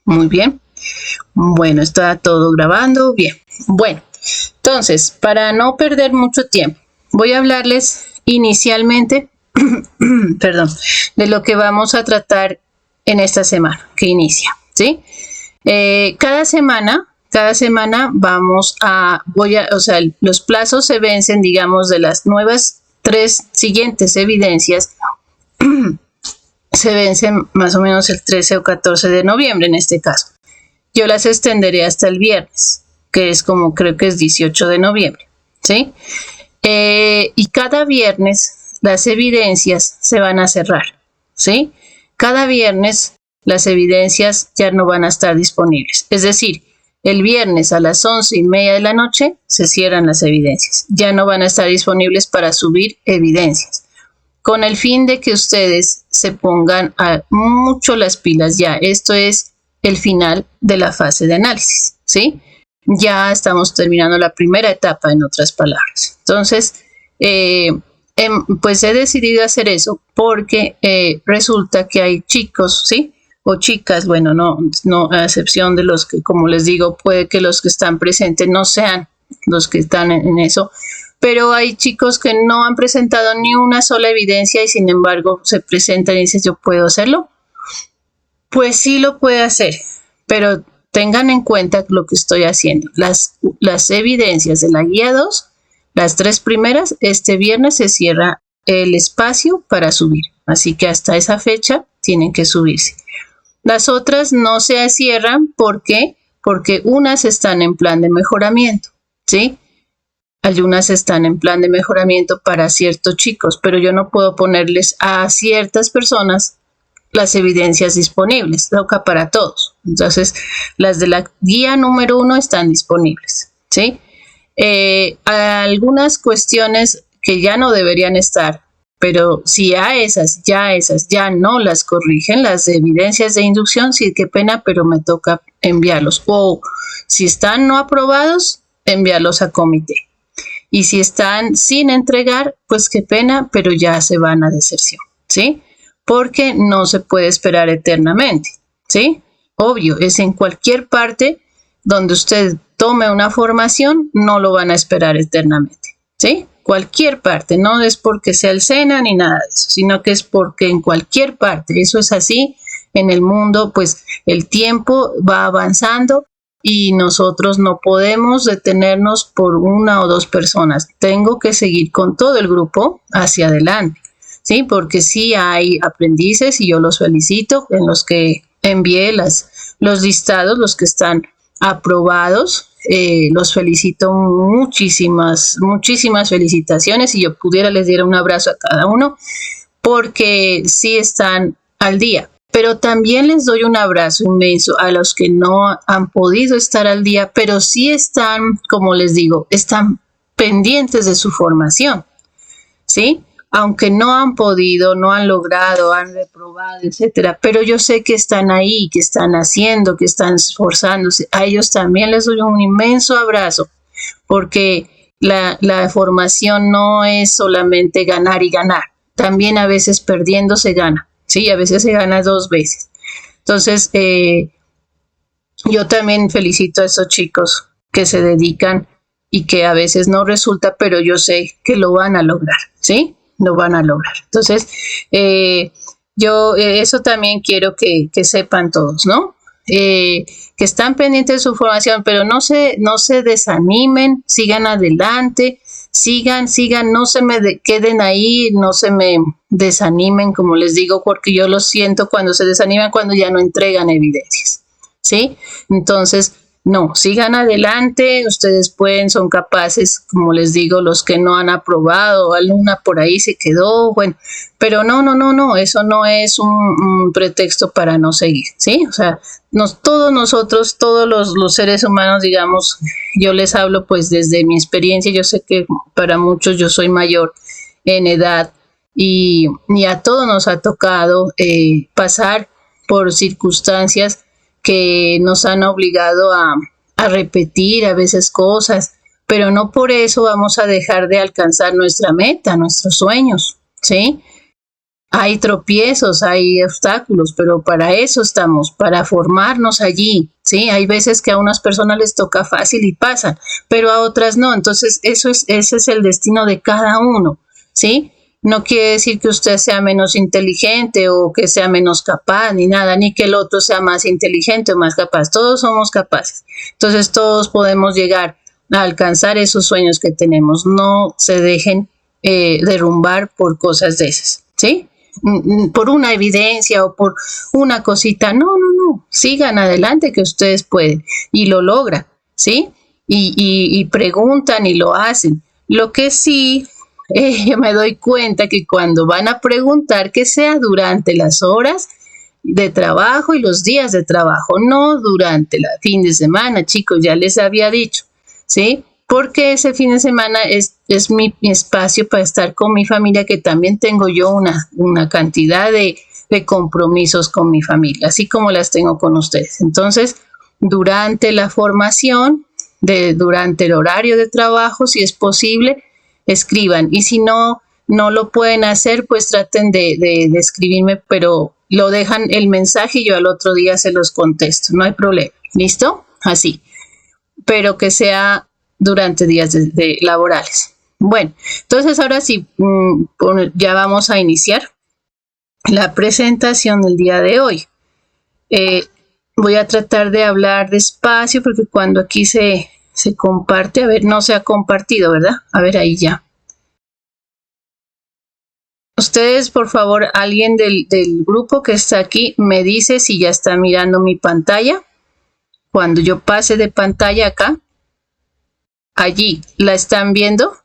Muy bien. Bueno, está todo grabando. Bien. Bueno, entonces, para no perder mucho tiempo, voy a hablarles inicialmente, perdón, de lo que vamos a tratar en esta semana que inicia, ¿sí? Cada semana los plazos se vencen, digamos, de las nuevas 3 siguientes evidencias se vencen más o menos el 13 o 14 de noviembre en este caso. Yo las extenderé hasta el viernes, que es como creo que es 18 de noviembre, ¿sí? Y cada viernes las evidencias se van a cerrar, ¿sí? Cada viernes las evidencias ya no van a estar disponibles. Es decir, el viernes a las 11:30 de la noche se cierran las evidencias. Ya no van a estar disponibles para subir evidencias. Con el fin de que ustedes se pongan mucho las pilas ya. Esto es el final de la fase de análisis, ¿sí? Ya estamos terminando la primera etapa, en otras palabras. Entonces, pues he decidido hacer eso porque resulta que hay chicos, ¿sí? O chicas, bueno, no a excepción de los que, como les digo, puede que los que están presentes no sean los que están en eso, pero hay chicos que no han presentado ni una sola evidencia y sin embargo se presentan y dicen, ¿yo puedo hacerlo? Pues sí lo puede hacer, pero tengan en cuenta lo que estoy haciendo. Las evidencias de la guía 2, las 3 primeras, este viernes se cierra el espacio para subir, así que hasta esa fecha tienen que subirse. Las otras no se cierran porque unas están en plan de mejoramiento, ¿sí? Algunas están en plan de mejoramiento para ciertos chicos, pero yo no puedo ponerles a ciertas personas las evidencias disponibles, toca para todos. Entonces, las de la guía número 1 están disponibles, ¿sí? Algunas cuestiones que ya no deberían estar, pero si a esas ya no las corrigen, las evidencias de inducción, sí, qué pena, pero me toca enviarlos. O si están no aprobados, enviarlos a comité. Y si están sin entregar, pues qué pena, pero ya se van a deserción, ¿sí? Porque no se puede esperar eternamente, ¿sí? Obvio, es en cualquier parte donde usted tome una formación, no lo van a esperar eternamente, ¿sí? Cualquier parte, no es porque sea el SENA ni nada de eso, sino que es porque en cualquier parte, eso es así, en el mundo, pues el tiempo va avanzando y nosotros no podemos detenernos por una o dos personas. Tengo que seguir con todo el grupo hacia adelante, ¿sí? Porque sí hay aprendices y yo los felicito en los que envié los listados, los que están aprobados. Los felicito, muchísimas felicitaciones. Si yo pudiera les diera un abrazo a cada uno porque sí están al día. Pero también les doy un abrazo inmenso a los que no han podido estar al día, pero sí están, como les digo, están pendientes de su formación, ¿sí? Aunque no han podido, no han logrado, han reprobado, etcétera, pero yo sé que están ahí, que están haciendo, que están esforzándose. A ellos también les doy un inmenso abrazo, porque la formación no es solamente ganar y ganar, también a veces perdiendo se gana. Sí, a veces se gana 2 veces. Entonces, yo también felicito a esos chicos que se dedican y que a veces no resulta, pero yo sé que lo van a lograr, ¿sí? Lo van a lograr. Entonces, yo eso también quiero que sepan todos, ¿no? Que están pendientes de su formación, pero no se desanimen, sigan adelante. Sigan, no se me queden ahí, no se me desanimen, como les digo, porque yo lo siento cuando se desaniman, cuando ya no entregan evidencias, ¿sí? Entonces, no, sigan adelante, ustedes pueden, son capaces, como les digo, los que no han aprobado, alguna por ahí se quedó, bueno, pero no, eso no es un pretexto para no seguir, ¿sí? O sea, todos nosotros, todos los seres humanos, digamos, yo les hablo pues desde mi experiencia, yo sé que para muchos yo soy mayor en edad y a todos nos ha tocado pasar por circunstancias que nos han obligado a repetir a veces cosas, pero no por eso vamos a dejar de alcanzar nuestra meta, nuestros sueños, ¿sí? Hay tropiezos, hay obstáculos, pero para eso estamos, para formarnos allí, ¿sí? Hay veces que a unas personas les toca fácil y pasan, pero a otras no. Entonces, ese es el destino de cada uno, ¿sí? No quiere decir que usted sea menos inteligente o que sea menos capaz, ni nada, ni que el otro sea más inteligente o más capaz. Todos somos capaces. Entonces, todos podemos llegar a alcanzar esos sueños que tenemos. No se dejen derrumbar por cosas de esas, ¿sí? Por una evidencia o por una cosita. No, no, no. Sigan adelante que ustedes pueden y lo logran, ¿sí? Y preguntan y lo hacen. Lo que sí, yo me doy cuenta que cuando van a preguntar, que sea durante las horas de trabajo y los días de trabajo, no durante el fin de semana, chicos, ya les había dicho, ¿sí? Porque ese fin de semana es mi espacio para estar con mi familia, que también tengo yo una cantidad de compromisos con mi familia, así como las tengo con ustedes. Entonces, durante la formación, durante el horario de trabajo, si es posible, escriban. Y si no lo pueden hacer, pues traten de escribirme, pero lo dejan el mensaje y yo al otro día se los contesto. No hay problema. ¿Listo? Así. Pero que sea durante días de laborales. Bueno, entonces ahora sí, ya vamos a iniciar la presentación del día de hoy. Voy a tratar de hablar despacio porque cuando aquí se comparte, a ver, no se ha compartido, ¿verdad? A ver, ahí ya. Ustedes, por favor, alguien del grupo que está aquí, me dice si ya está mirando mi pantalla. Cuando yo pase de pantalla acá, allí, ¿la están viendo?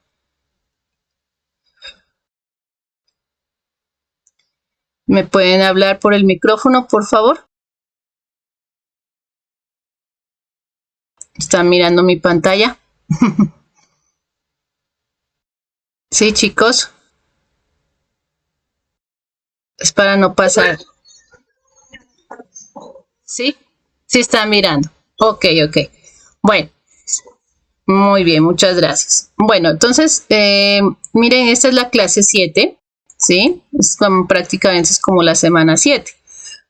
¿Me pueden hablar por el micrófono, por favor? ¿Están mirando mi pantalla? Sí, chicos. Es para no pasar. ¿Sí? Sí están mirando. Ok, ok. Bueno, muy bien, muchas gracias. Bueno, entonces, miren, esta es la clase 7, ¿sí? Prácticamente es como la semana 7.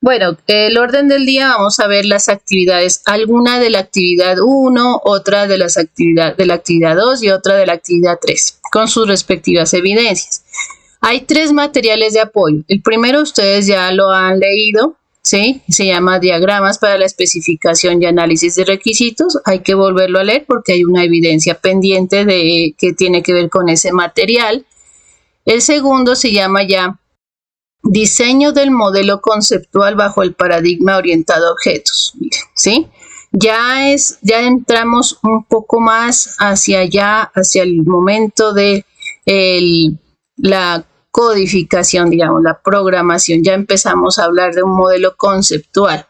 Bueno, el orden del día, vamos a ver las actividades, alguna de la actividad 1, otra de la actividad 2 y otra de la actividad 3, con sus respectivas evidencias. Hay 3 materiales de apoyo. El primero ustedes ya lo han leído, ¿sí? Se llama Diagramas para la especificación y análisis de requisitos. Hay que volverlo a leer porque hay una evidencia pendiente que tiene que ver con ese material. El segundo se llama ya Diseño del modelo conceptual bajo el paradigma orientado a objetos, ¿sí? Ya entramos un poco más hacia allá, hacia el momento de la codificación, digamos, la programación. Ya empezamos a hablar de un modelo conceptual.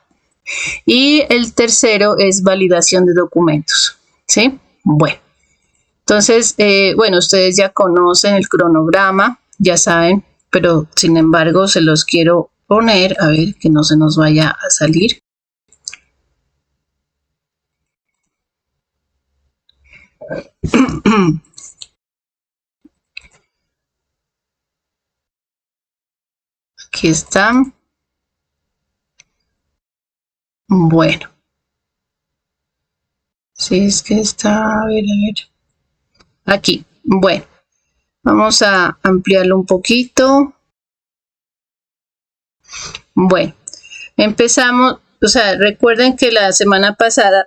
Y el tercero es validación de documentos, ¿sí? Bueno, entonces, bueno, ustedes ya conocen el cronograma, ya saben, pero sin embargo se los quiero poner, a ver que no se nos vaya a salir. Aquí están. Bueno. Si es que está, a ver. Aquí, bueno. Vamos a ampliarlo un poquito. Bueno, empezamos, o sea, recuerden que la semana pasada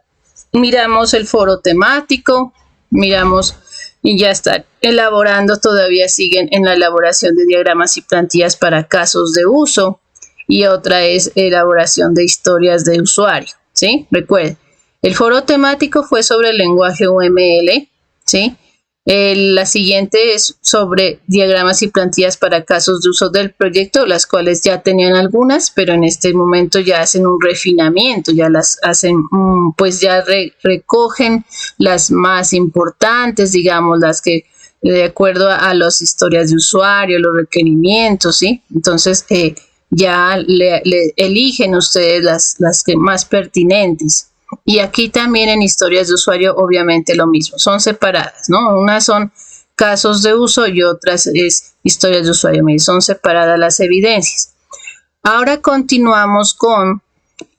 miramos el foro temático, miramos y ya están elaborando, todavía siguen en la elaboración de diagramas y plantillas para casos de uso, y otra es elaboración de historias de usuario, ¿sí? Recuerden, el foro temático fue sobre el lenguaje UML, ¿sí? La siguiente es sobre diagramas y plantillas para casos de uso del proyecto, las cuales ya tenían algunas, pero en este momento ya hacen un refinamiento, ya las hacen, pues ya recogen las más importantes, digamos, las que de acuerdo a las historias de usuario, los requerimientos, ¿sí? Entonces, ya le eligen ustedes las que más pertinentes. Y aquí también en historias de usuario, obviamente lo mismo, son separadas, ¿no? Unas son casos de uso y otras es historias de usuario. Miren, son separadas las evidencias. Ahora continuamos con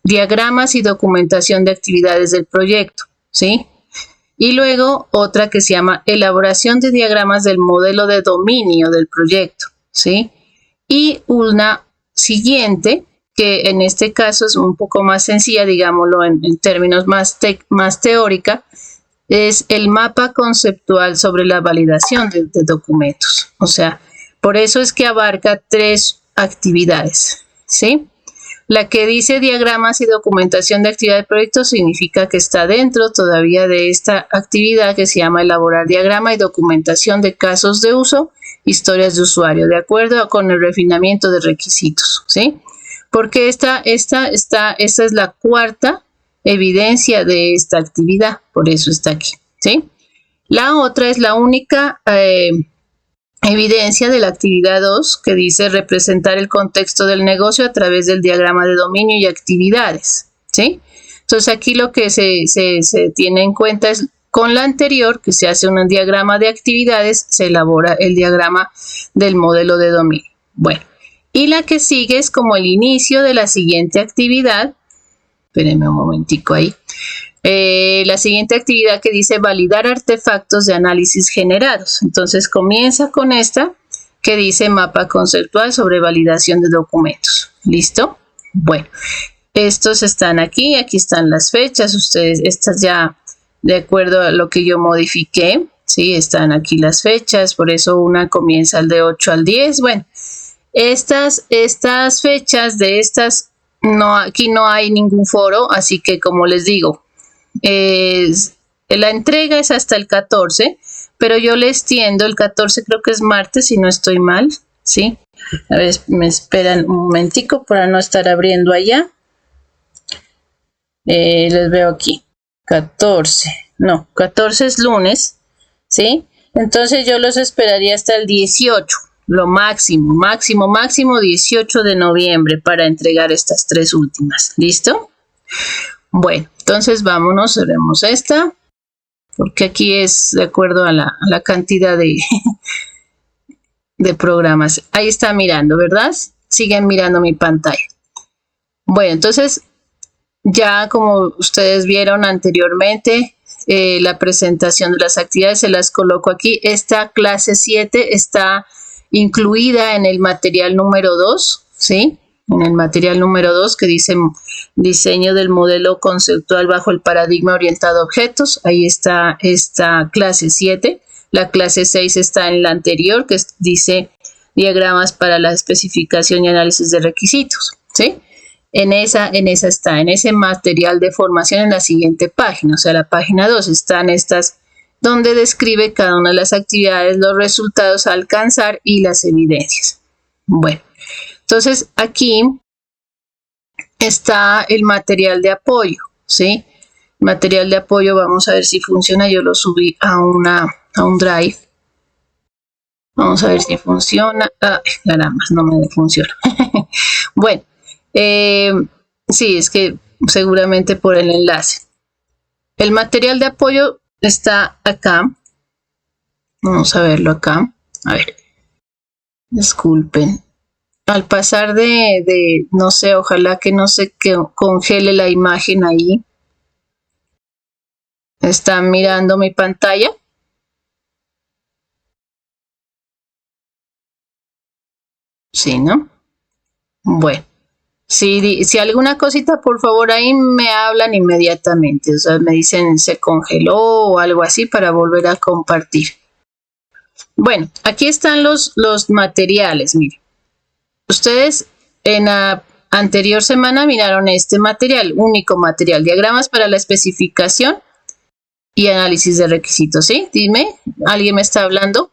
diagramas y documentación de actividades del proyecto, ¿sí? Y luego otra que se llama elaboración de diagramas del modelo de dominio del proyecto, ¿sí? Y una siguiente, que en este caso es un poco más sencilla, digámoslo en términos más teórica, es el mapa conceptual sobre la validación de documentos. O sea, por eso es que abarca 3 actividades, ¿sí? La que dice diagramas y documentación de actividad de proyecto significa que está dentro todavía de esta actividad que se llama elaborar diagrama y documentación de casos de uso, historias de usuario, de acuerdo con el refinamiento de requisitos, ¿sí? Porque esta es la 4ª evidencia de esta actividad, por eso está aquí, ¿sí? La otra es la única evidencia de la actividad 2 que dice representar el contexto del negocio a través del diagrama de dominio y actividades, ¿sí? Entonces aquí lo que se tiene en cuenta es con la anterior, que se hace un diagrama de actividades, se elabora el diagrama del modelo de dominio. Bueno, y la que sigue es como el inicio de la siguiente actividad. Espérenme un momentico ahí. La siguiente actividad que dice validar artefactos de análisis generados. Entonces comienza con esta que dice mapa conceptual sobre validación de documentos. ¿Listo? Bueno, estos están aquí están las fechas. Ustedes, estas ya de acuerdo a lo que yo modifiqué, ¿sí? Están aquí las fechas, por eso una comienza el de 8 al 10. Bueno, estas fechas de estas, no, aquí no hay ningún foro, así que como les digo, la entrega es hasta el 14, pero yo le extiendo el 14, creo que es martes si no estoy mal, ¿sí? A ver, me esperan un momentico para no estar abriendo allá. Les veo aquí, 14 es lunes, ¿sí? Entonces yo los esperaría hasta el 18, lo máximo 18 de noviembre para entregar estas 3 últimas, ¿listo? Bueno, entonces vámonos, cerremos esta, porque aquí es de acuerdo a la cantidad de programas. Ahí está mirando, ¿verdad? Siguen mirando mi pantalla. Bueno, entonces ya como ustedes vieron anteriormente, la presentación de las actividades se las coloco aquí. Esta clase 7 está incluida en el material número 2, ¿sí? En el material número 2 que dice diseño del modelo conceptual bajo el paradigma orientado a objetos. Ahí está esta clase 7. La clase 6 está en la anterior que dice diagramas para la especificación y análisis de requisitos, ¿sí? En esa está, en ese material de formación en la siguiente página, o sea, la página 2 están estas donde describe cada una de las actividades, los resultados a alcanzar y las evidencias. Bueno, entonces aquí está el material de apoyo, ¿sí? Material de apoyo, vamos a ver si funciona. Yo lo subí a un Drive. Vamos a ver si funciona. Ay, caramba, no me funciona. Bueno, sí, es que seguramente por el enlace. El material de apoyo está acá. Vamos a verlo acá. A ver. Disculpen. Al pasar no sé, ojalá que no se congele la imagen ahí. ¿Están mirando mi pantalla? Sí, ¿no? Bueno. Si alguna cosita, por favor, ahí me hablan inmediatamente. O sea, me dicen se congeló o algo así para volver a compartir. Bueno, aquí están los materiales, miren. Ustedes en la anterior semana miraron este material, único material, diagramas para la especificación y análisis de requisitos, ¿sí? Dime, ¿alguien me está hablando?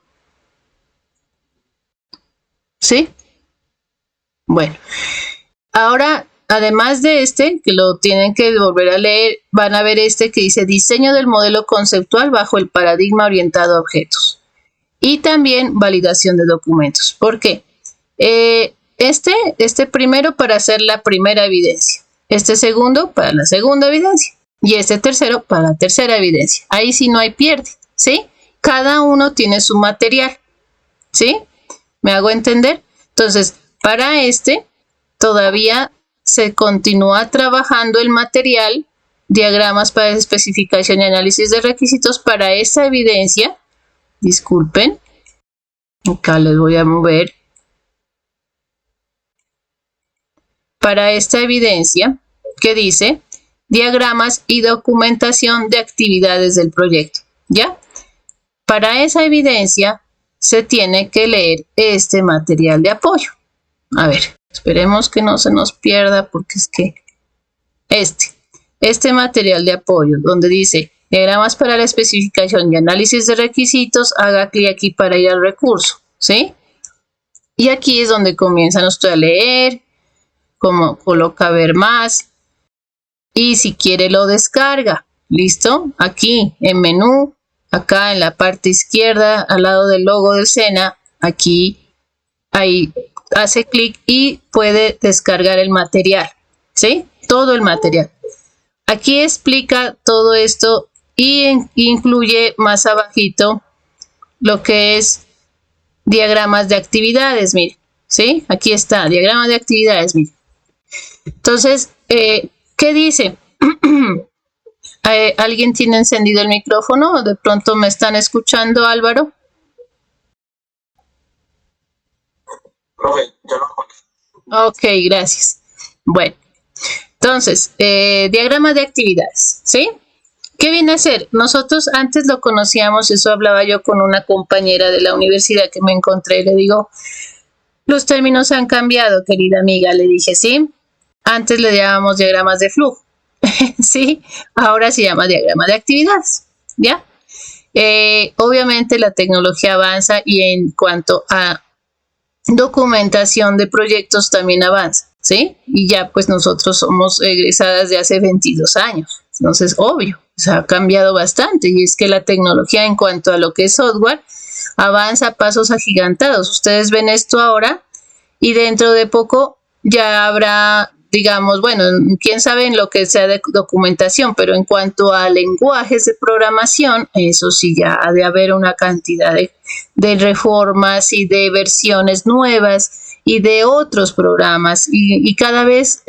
¿Sí? Bueno, ahora, además de este, que lo tienen que volver a leer, van a ver este que dice diseño del modelo conceptual bajo el paradigma orientado a objetos. Y también validación de documentos. ¿Por qué? Este primero para hacer la primera evidencia. Este segundo para la segunda evidencia. Y este tercero para la tercera evidencia. Ahí sí no hay pierde, ¿sí? cada uno tiene su material, ¿sí? ¿Me hago entender? Entonces, para este, todavía se continúa trabajando el material, diagramas para especificación y análisis de requisitos para esta evidencia. Disculpen, acá les voy a mover. Para esta evidencia que dice diagramas y documentación de actividades del proyecto, ¿ya? Para esa evidencia se tiene que leer este material de apoyo. A ver, esperemos que no se nos pierda porque es que este material de apoyo donde dice diagramas para la especificación y análisis de requisitos, haga clic aquí para ir al recurso, ¿sí? Y aquí es donde comienzan ustedes a leer, como coloca ver más, y si quiere lo descarga, ¿listo? Aquí en menú, acá en la parte izquierda, al lado del logo del SENA, aquí, ahí hace clic y puede descargar el material, ¿sí? Todo el material. Aquí explica todo esto y incluye más abajito lo que es diagramas de actividades, miren, ¿sí? Aquí está, diagramas de actividades, miren. Entonces, ¿qué dice? ¿Alguien tiene encendido el micrófono? ¿De pronto me están escuchando, Álvaro? Ok, gracias. Bueno, entonces, diagrama de actividades, ¿sí? ¿Qué viene a ser? Nosotros antes lo conocíamos, eso hablaba yo con una compañera de la universidad que me encontré, le digo, los términos han cambiado, querida amiga, le dije, ¿sí? Antes le llamábamos diagramas de flujo, ¿sí? Ahora se llama diagrama de actividades, ¿ya? Obviamente la tecnología avanza y en cuanto a documentación de proyectos también avanza, ¿sí? Y ya pues nosotros somos egresadas de hace 22 años, entonces obvio, se ha cambiado bastante y es que la tecnología en cuanto a lo que es software avanza a pasos agigantados. Ustedes ven esto ahora y dentro de poco ya habrá, digamos, bueno, quién sabe en lo que sea de documentación, pero en cuanto a lenguajes de programación, eso sí ya ha de haber una cantidad de reformas y de versiones nuevas y de otros programas y cada vez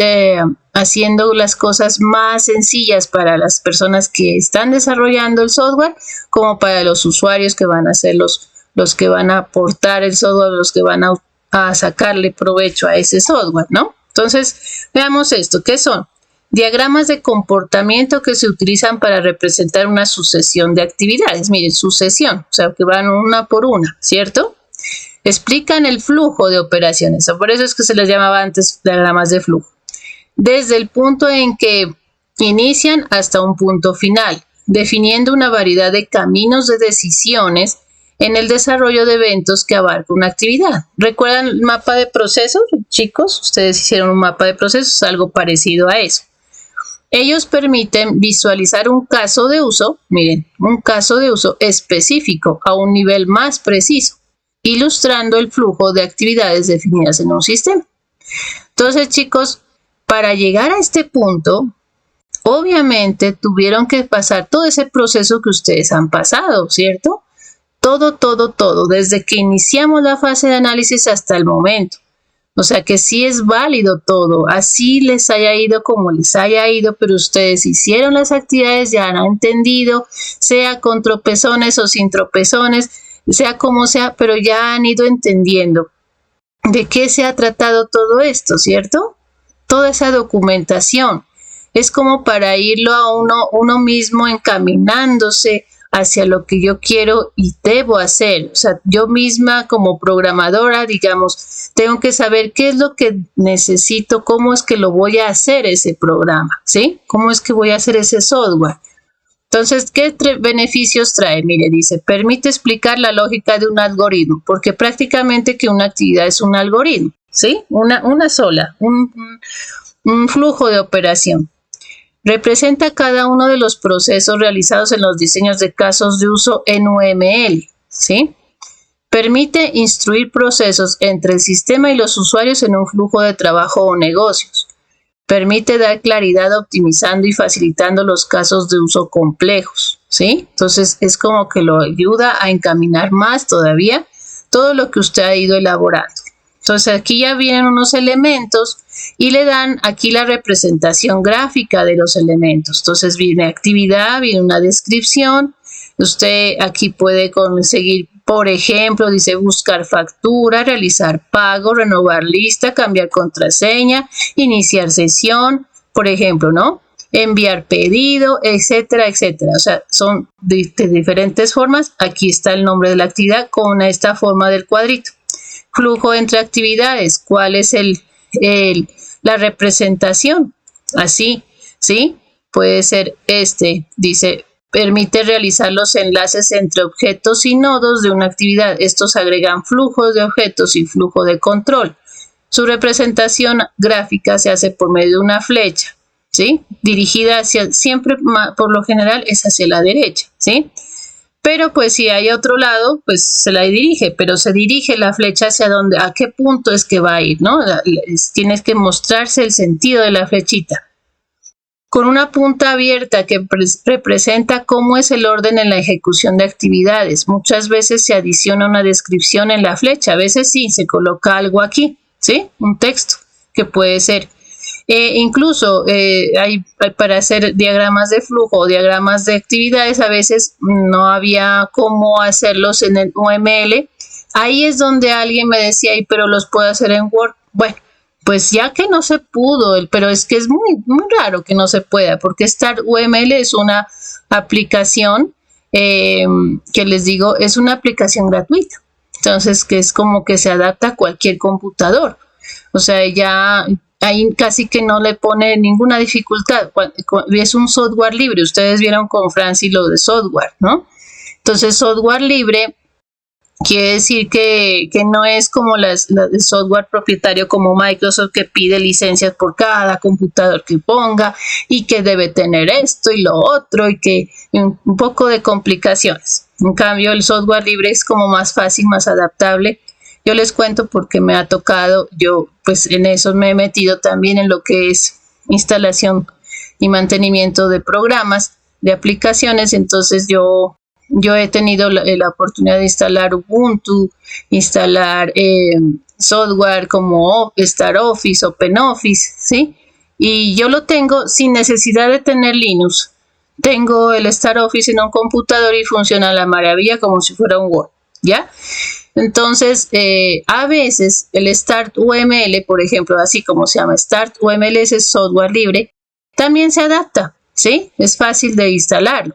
haciendo las cosas más sencillas para las personas que están desarrollando el software como para los usuarios que van a ser los que van a aportar el software, los que van a sacarle provecho a ese software, ¿no? Entonces, veamos esto, ¿qué son? Diagramas de comportamiento que se utilizan para representar una sucesión de actividades. Miren, sucesión, o sea, que van una por una, ¿cierto? Explican el flujo de operaciones, por eso es que se les llamaba antes diagramas de flujo. Desde el punto en que inician hasta un punto final, definiendo una variedad de caminos de decisiones en el desarrollo de eventos que abarca una actividad. ¿Recuerdan el mapa de procesos, chicos? Ustedes hicieron un mapa de procesos, algo parecido a eso. Ellos permiten visualizar un caso de uso, miren, un caso de uso específico a un nivel más preciso, ilustrando el flujo de actividades definidas en un sistema. Entonces, chicos, para llegar a este punto, obviamente tuvieron que pasar todo ese proceso que ustedes han pasado, ¿cierto? Todo, desde que iniciamos la fase de análisis hasta el momento. O sea que sí es válido todo, así les haya ido como les haya ido, pero ustedes hicieron las actividades, ya han entendido, sea con tropezones o sin tropezones, sea como sea, pero ya han ido entendiendo de qué se ha tratado todo esto, ¿cierto? Toda esa documentación es como para irlo a uno mismo encaminándose hacia lo que yo quiero y debo hacer. O sea, yo misma como programadora, digamos, tengo que saber qué es lo que necesito, cómo es que lo voy a hacer ese programa, ¿sí? ¿Cómo es que voy a hacer ese software? Entonces, ¿qué beneficios trae? Mire, dice, permite explicar la lógica de un algoritmo, porque prácticamente que una actividad es un algoritmo, ¿sí? Una sola, un flujo de operación. Representa cada uno de los procesos realizados en los diseños de casos de uso en UML, ¿sí? Permite instruir procesos entre el sistema y los usuarios en un flujo de trabajo o negocios. Permite dar claridad optimizando y facilitando los casos de uso complejos. ¿sí? Entonces es como que lo ayuda a encaminar más todavía todo lo que usted ha ido elaborando. Entonces aquí ya vienen unos elementos y le dan aquí la representación gráfica de los elementos. Entonces viene actividad, viene una descripción. Usted aquí puede conseguir, por ejemplo, dice buscar factura, realizar pago, renovar lista, cambiar contraseña, iniciar sesión, por ejemplo, ¿no? Enviar pedido, etcétera, etcétera. O sea, son de diferentes formas. Aquí está el nombre de la actividad con esta forma del cuadrito. Flujo entre actividades, ¿cuál es la representación? Así, ¿sí? Puede ser dice, permite realizar los enlaces entre objetos y nodos de una actividad. Estos agregan flujos de objetos y flujo de control. Su representación gráfica se hace por medio de una flecha, ¿sí? Dirigida siempre, por lo general, es hacia la derecha, ¿sí? Pero pues si hay otro lado, pues se la dirige, pero se dirige la flecha hacia dónde, a qué punto es que va a ir, ¿no? Tienes que mostrarse el sentido de la flechita. Con una punta abierta que representa cómo es el orden en la ejecución de actividades. Muchas veces se adiciona una descripción en la flecha, a veces sí, se coloca algo aquí, ¿sí? Un texto que puede ser. Incluso hay para hacer diagramas de flujo o diagramas de actividades, a veces no había cómo hacerlos en el UML. Ahí es donde alguien me decía, pero los puedo hacer en Word. Bueno, pues ya que no se pudo, pero es que es muy, muy raro que no se pueda, porque Start UML es una aplicación que les digo, es una aplicación gratuita. Entonces, que es como que se adapta a cualquier computador. O sea, ya ahí casi que no le pone ninguna dificultad. Es un software libre. Ustedes vieron con Francis lo de software, ¿no? Entonces, software libre quiere decir que no es como el software propietario como Microsoft, que pide licencias por cada computador que ponga y que debe tener esto y lo otro y que un poco de complicaciones. En cambio, el software libre es como más fácil, más adaptable. Yo les cuento porque me ha tocado, yo pues en eso me he metido también en lo que es instalación y mantenimiento de programas, de aplicaciones. Entonces yo he tenido la oportunidad de instalar Ubuntu, instalar software como StarOffice, OpenOffice, ¿sí? Y yo lo tengo sin necesidad de tener Linux. Tengo el StarOffice en un computador y funciona a la maravilla como si fuera un Word, ¿ya? Entonces, a veces el Start UML, por ejemplo, así como se llama Start UML, es software libre, también se adapta, ¿sí? Es fácil de instalarlo.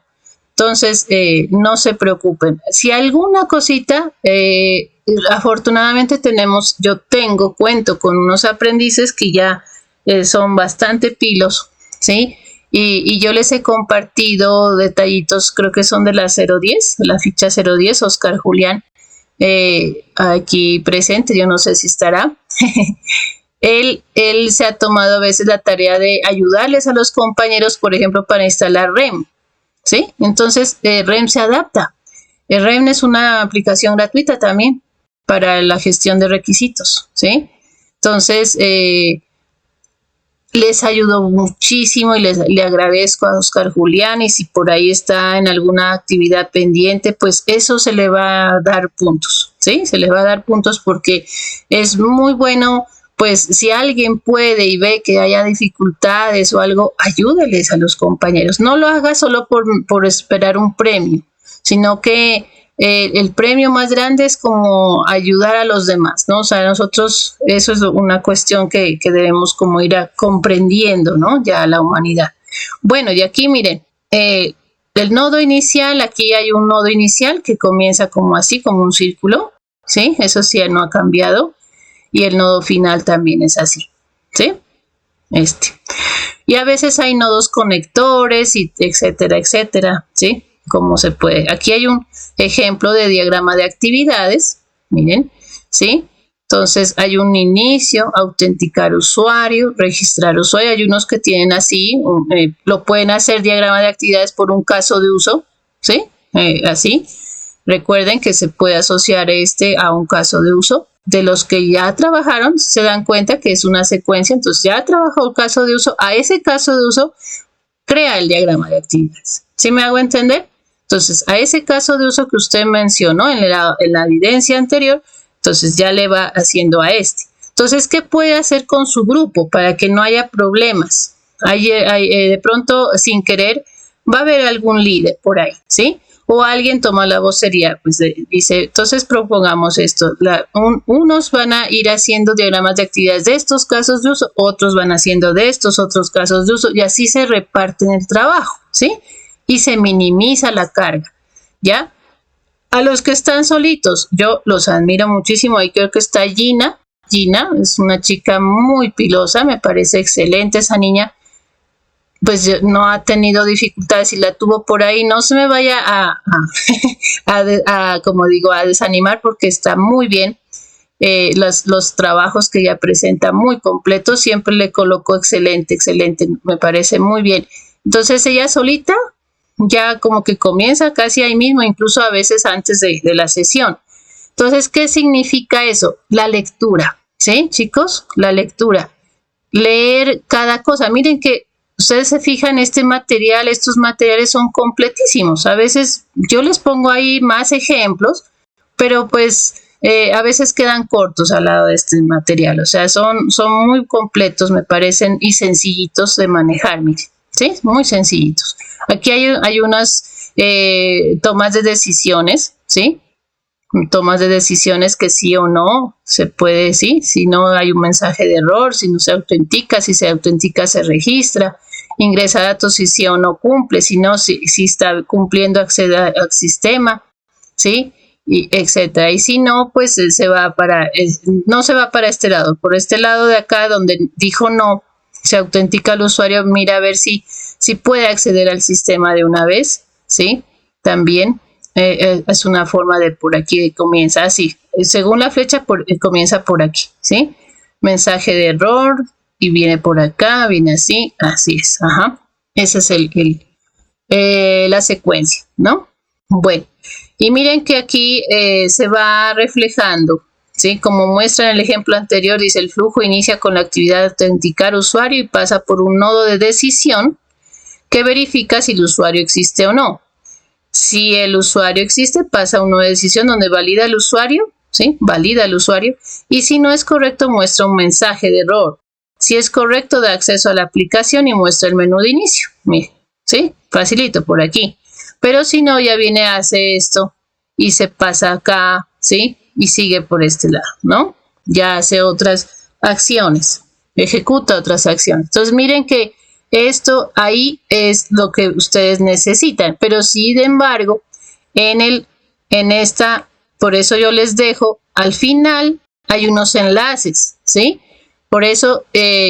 Entonces, no se preocupen. Si alguna cosita, afortunadamente cuento con unos aprendices que ya son bastante pilos, ¿sí? Y yo les he compartido detallitos, creo que son de la 010, la ficha 010, Oscar Julián, aquí presente, yo no sé si estará. Él se ha tomado a veces la tarea de ayudarles a los compañeros, por ejemplo, para instalar REM, ¿sí? Entonces, REM se adapta. El REM es una aplicación gratuita también para la gestión de requisitos, ¿sí? Entonces, les ayudó muchísimo y le agradezco a Oscar Julián, y si por ahí está en alguna actividad pendiente, pues eso se le va a dar puntos, ¿sí? Se le va a dar puntos porque es muy bueno. Pues si alguien puede y ve que haya dificultades o algo, ayúdeles a los compañeros. No lo haga solo por esperar un premio, sino que el premio más grande es como ayudar a los demás, ¿no? O sea, nosotros, eso es una cuestión que debemos como ir comprendiendo, ¿no? Ya la humanidad. Bueno, y aquí miren, el nodo inicial, aquí hay un nodo inicial que comienza como así, como un círculo, ¿sí? Eso sí no ha cambiado. Y el nodo final también es así, ¿sí? Y a veces hay nodos conectores, y etcétera, etcétera, ¿sí? Como se puede. Aquí hay un ejemplo de diagrama de actividades, miren, ¿sí? Entonces hay un inicio, autenticar usuario, registrar usuario. Hay unos que tienen así, lo pueden hacer diagrama de actividades por un caso de uso, ¿sí? Así. Recuerden que se puede asociar a un caso de uso. De los que ya trabajaron, se dan cuenta que es una secuencia. Entonces ya trabajó el caso de uso, a ese caso de uso crea el diagrama de actividades. ¿Sí me hago entender? Entonces, a ese caso de uso que usted mencionó en la evidencia anterior, entonces ya le va haciendo a este. Entonces, ¿qué puede hacer con su grupo para que no haya problemas? De pronto, sin querer, va a haber algún líder por ahí, ¿sí? O alguien toma la vocería, pues dice, entonces propongamos esto. Unos van a ir haciendo diagramas de actividades de estos casos de uso, otros van haciendo de estos otros casos de uso, y así se reparten el trabajo, ¿sí? Y se minimiza la carga, ¿ya? A los que están solitos, yo los admiro muchísimo. Ahí creo que está Gina. Gina es una chica muy pilosa, me parece excelente esa niña. Pues no ha tenido dificultades, si la tuvo por ahí, no se me vaya como digo, a desanimar, porque está muy bien. Los trabajos que ella presenta muy completos, siempre le coloco excelente, excelente, me parece muy bien. Entonces ella solita ya como que comienza casi ahí mismo, incluso a veces antes de la sesión. Entonces, ¿qué significa eso? La lectura, ¿sí, chicos? La lectura. Leer cada cosa. Miren que ustedes se fijan, estos materiales son completísimos. A veces yo les pongo ahí más ejemplos, pero pues a veces quedan cortos al lado de este material. O sea, son muy completos, me parecen, y sencillitos de manejar, miren, ¿sí? Muy sencillitos. Aquí hay unas tomas de decisiones, ¿sí? Tomas de decisiones que sí o no se puede, sí, si no hay un mensaje de error, si no se autentica, si se autentica se registra, ingresa datos si sí o no cumple, si no, si está cumpliendo, accede al sistema, ¿sí? Y etcétera. Y si no, pues no se va para este lado, por este lado de acá donde dijo no, se autentica el usuario, mira a ver si puede acceder al sistema de una vez, ¿sí? También es una forma de por aquí comienza así, según la flecha comienza por aquí, ¿sí? Mensaje de error y viene por acá, viene así es, ajá. Esa es la secuencia, ¿no? Bueno, y miren que aquí se va reflejando, ¿sí? Como muestra en el ejemplo anterior, dice el flujo inicia con la actividad de autenticar usuario y pasa por un nodo de decisión que verifica si el usuario existe o no. Si el usuario existe, pasa a un nodo de decisión donde valida el usuario, ¿sí? Valida el usuario, y si no es correcto, muestra un mensaje de error. Si es correcto, da acceso a la aplicación y muestra el menú de inicio. Miren, ¿sí? Facilito por aquí. Pero si no, ya viene, hace esto y se pasa acá, ¿sí? Y sigue por este lado, ¿no? Ya hace otras acciones, ejecuta otras acciones. Entonces miren que esto ahí es lo que ustedes necesitan, pero sin embargo, por eso yo les dejo, al final hay unos enlaces, ¿sí? Por eso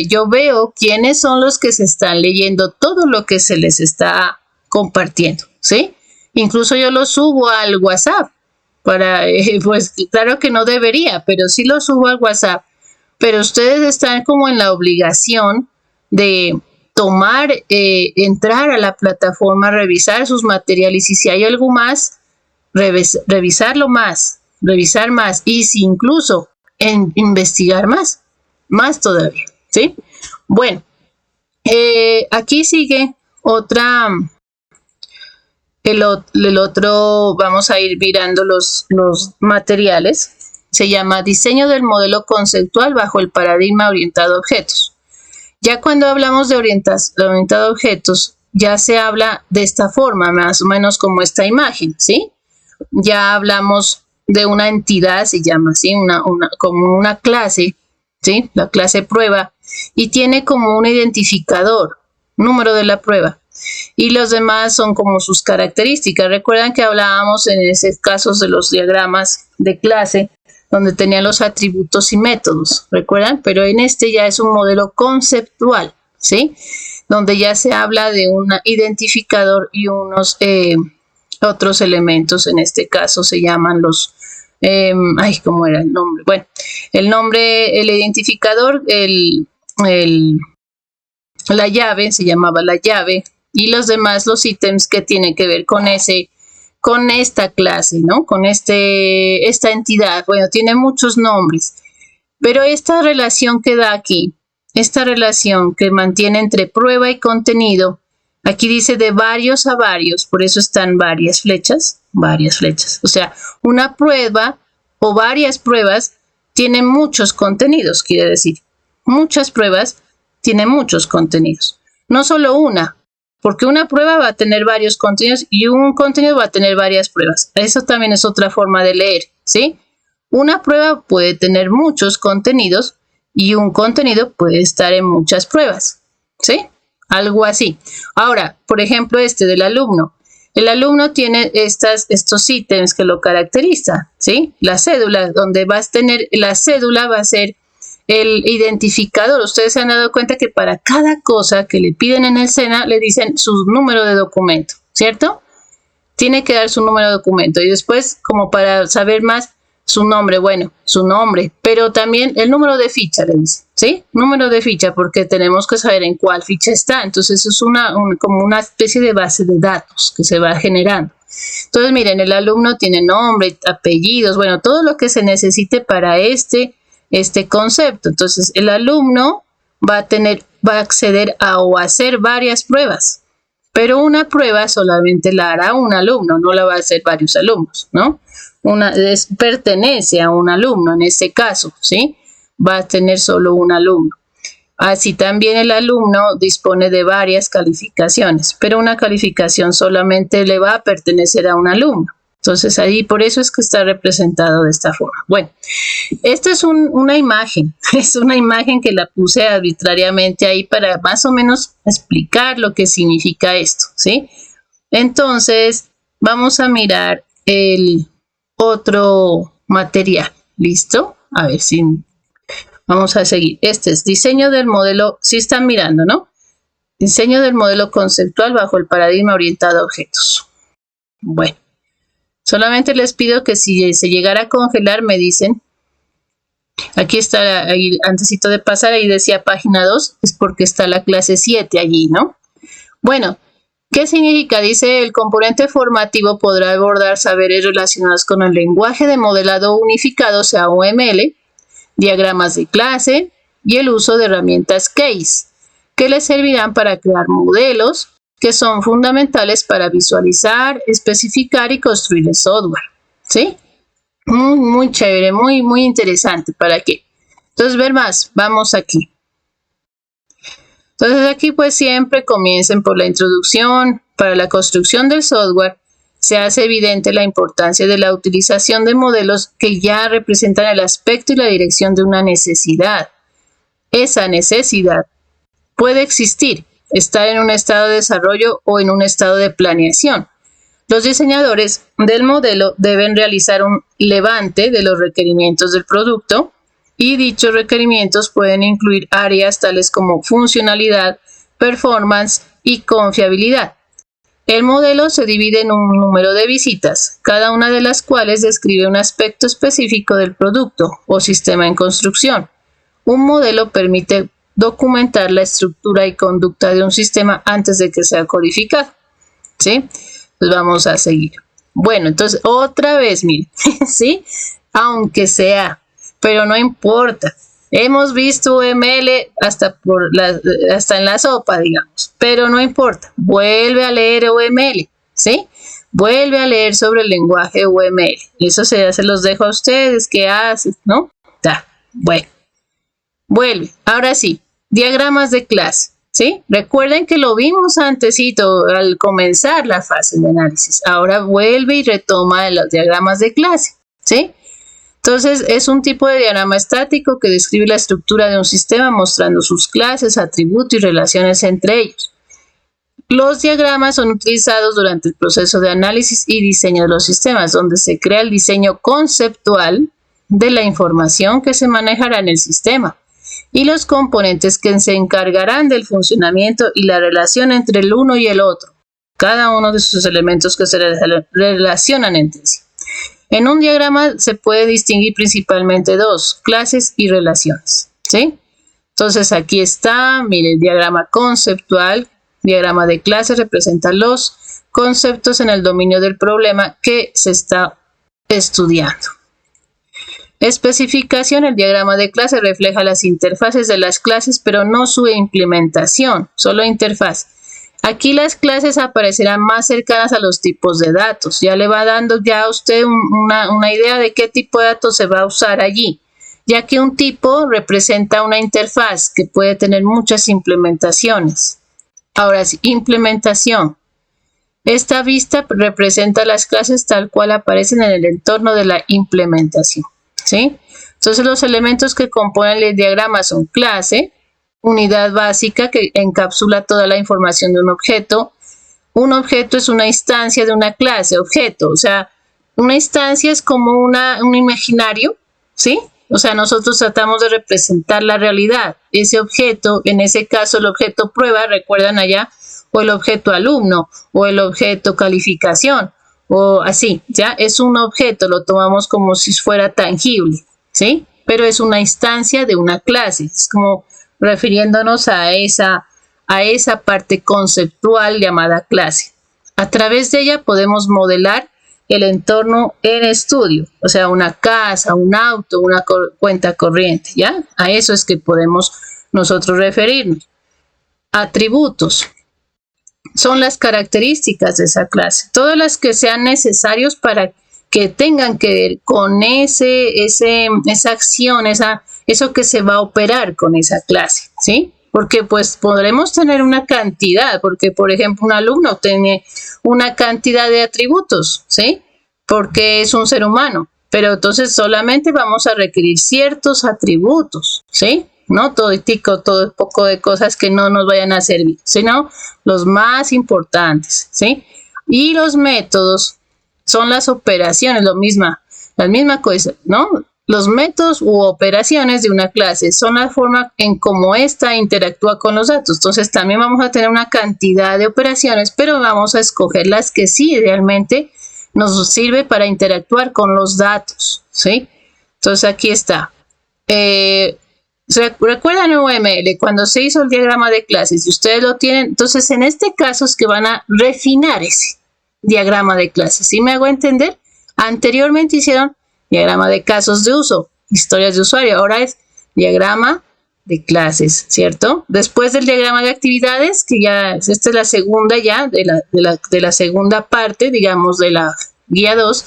yo veo quiénes son los que se están leyendo todo lo que se les está compartiendo, ¿sí? Incluso yo lo subo al WhatsApp, pues claro que no debería, pero sí lo subo al WhatsApp, pero ustedes están como en la obligación de entrar a la plataforma, revisar sus materiales y si hay algo más, revisarlo más, revisar más y si incluso investigar más todavía, ¿sí? Bueno, aquí sigue el otro, vamos a ir mirando los materiales, se llama diseño del modelo conceptual bajo el paradigma orientado a objetos. Ya cuando hablamos de orientado a objetos, ya se habla de esta forma, más o menos como esta imagen, ¿sí? Ya hablamos de una entidad, se llama así, como una clase, ¿sí? La clase prueba, y tiene como un identificador, número de la prueba, y los demás son como sus características. Recuerdan que hablábamos en ese caso de los diagramas de clase, donde tenían los atributos y métodos, ¿recuerdan? Pero en este ya es un modelo conceptual, ¿sí? Donde ya se habla de un identificador y unos otros elementos, en este caso se llaman los, ¿cómo era el nombre? Bueno, el nombre, el identificador, la llave, se llamaba la llave, y los demás, los ítems que tienen que ver con esta clase, ¿no? Con esta entidad. Bueno, tiene muchos nombres, pero esta relación que da aquí, esta relación que mantiene entre prueba y contenido, Aquí dice de varios a varios, por eso están varias flechas. O sea, una prueba o varias pruebas tienen muchos contenidos, quiere decir. Muchas pruebas tienen muchos contenidos. No solo una, porque una prueba va a tener varios contenidos y un contenido va a tener varias pruebas. Eso también es otra forma de leer, ¿sí? Una prueba puede tener muchos contenidos y un contenido puede estar en muchas pruebas, ¿sí? Algo así. Ahora, por ejemplo, este del alumno. El alumno tiene estos ítems que lo caracterizan, ¿sí? La cédula, donde vas a tener, la cédula va a ser el identificador. Ustedes se han dado cuenta que para cada cosa que le piden en el SENA le dicen su número de documento, ¿cierto? Tiene que dar su número de documento y después, como para saber más, su nombre, bueno, su nombre, pero también el número de ficha le dice, ¿sí? Número de ficha, porque tenemos que saber en cuál ficha está. Entonces es como una especie de base de datos que se va generando. Entonces miren, el alumno tiene nombre, apellidos, bueno, todo lo que se necesite para este concepto. Entonces el alumno va a acceder a o a hacer varias pruebas, pero una prueba solamente la hará un alumno, no la va a hacer varios alumnos, ¿no? Pertenece a un alumno en este caso, ¿sí? Va a tener solo un alumno. Así también el alumno dispone de varias calificaciones, pero una calificación solamente le va a pertenecer a un alumno. Entonces ahí por eso es que está representado de esta forma. Bueno, esta es una imagen, es una imagen que la puse arbitrariamente ahí para más o menos explicar lo que significa esto, ¿sí? Entonces vamos a mirar el otro material, ¿listo? A ver si vamos a seguir. Este es diseño del modelo, si están mirando, ¿no? Diseño del modelo conceptual bajo el paradigma orientado a objetos. Bueno, solamente les pido que si se llegara a congelar me dicen. Aquí está, ahí, antesito de pasar, ahí decía página 2, es porque está la clase 7 allí, ¿no? Bueno, ¿qué significa? Dice, el componente formativo podrá abordar saberes relacionados con el lenguaje de modelado unificado, o sea, UML, diagramas de clase y el uso de herramientas CASE, que les servirán para crear modelos que son fundamentales para visualizar, especificar y construir el software, ¿sí? Muy chévere, muy interesante. ¿Para qué? Entonces, ver más, vamos aquí. Entonces aquí pues siempre comiencen por la introducción. Para la construcción del software se hace evidente la importancia de la utilización de modelos que ya representan el aspecto y la dirección de una necesidad. Esa necesidad puede existir, estar en un estado de desarrollo o en un estado de planeación. Los diseñadores del modelo deben realizar un levante de los requerimientos del producto y dichos requerimientos pueden incluir áreas tales como funcionalidad, performance y confiabilidad. El modelo se divide en un número de visitas, cada una de las cuales describe un aspecto específico del producto o sistema en construcción. Un modelo permite documentar la estructura y conducta de un sistema antes de que sea codificado, ¿sí? Pues vamos a seguir. Bueno, entonces otra vez, miren, ¿sí? Aunque sea, pero no importa. Hemos visto UML hasta en la sopa, digamos, pero no importa. Vuelve a leer UML, ¿sí? Vuelve a leer sobre el lenguaje UML. Eso se los dejo a ustedes, ¿qué hacen? ¿No? Da, bueno. Vuelve. Ahora sí, diagramas de clase. ¿Sí? Recuerden que lo vimos antesito al comenzar la fase de análisis. Ahora vuelve y retoma los diagramas de clase. ¿Sí? Entonces es un tipo de diagrama estático que describe la estructura de un sistema mostrando sus clases, atributos y relaciones entre ellos. Los diagramas son utilizados durante el proceso de análisis y diseño de los sistemas, donde se crea el diseño conceptual de la información que se manejará en el sistema y los componentes que se encargarán del funcionamiento y la relación entre el uno y el otro, cada uno de sus elementos que se relacionan entre sí. En un diagrama se puede distinguir principalmente dos, clases y relaciones, ¿sí? Entonces aquí está, mire, el diagrama conceptual, diagrama de clase representa los conceptos en el dominio del problema que se está estudiando. Especificación, el diagrama de clase refleja las interfaces de las clases, pero no su implementación, solo interfaz. Aquí las clases aparecerán más cercanas a los tipos de datos. Ya le va dando ya a usted una idea de qué tipo de datos se va a usar allí, ya que un tipo representa una interfaz que puede tener muchas implementaciones. Ahora sí, implementación. Esta vista representa las clases tal cual aparecen en el entorno de la implementación, ¿sí? Entonces los elementos que componen el diagrama son clase, unidad básica que encapsula toda la información de un objeto. Un objeto es una instancia de una clase, objeto, o sea, una instancia es como un imaginario, ¿sí? O sea, nosotros tratamos de representar la realidad. Ese objeto, en ese caso el objeto prueba, recuerdan allá, o el objeto alumno, o el objeto calificación, o así, ¿ya? Es un objeto, lo tomamos como si fuera tangible, ¿sí? Pero es una instancia de una clase, es como refiriéndonos a esa parte conceptual llamada clase. A través de ella podemos modelar el entorno en estudio, o sea, una casa, un auto, una cuenta corriente, ¿ya? A eso es que podemos nosotros referirnos. Atributos son las características de esa clase, todas las que sean necesarios para que tengan que ver con esa acción, eso que se va a operar con esa clase, ¿sí? Porque pues podremos tener una cantidad, porque por ejemplo un alumno tiene una cantidad de atributos, ¿sí? Porque es un ser humano, pero entonces solamente vamos a requerir ciertos atributos, ¿sí? No todo poco de cosas que no nos vayan a servir, sino los más importantes, ¿sí? Y los métodos son las operaciones, la misma cosa, ¿no? Los métodos u operaciones de una clase son la forma en cómo ésta interactúa con los datos. Entonces también vamos a tener una cantidad de operaciones, pero vamos a escoger las que sí realmente nos sirve para interactuar con los datos, ¿sí? Entonces aquí está. ¿Recuerdan UML cuando se hizo el diagrama de clases? Y ustedes lo tienen, entonces en este caso es que van a refinar ese diagrama de clases. ¿Sí me hago entender? Anteriormente hicieron diagrama de casos de uso, historias de usuario. Ahora es diagrama de clases, ¿cierto? Después del diagrama de actividades, que ya esta es la segunda ya, de la segunda parte, digamos, de la guía 2,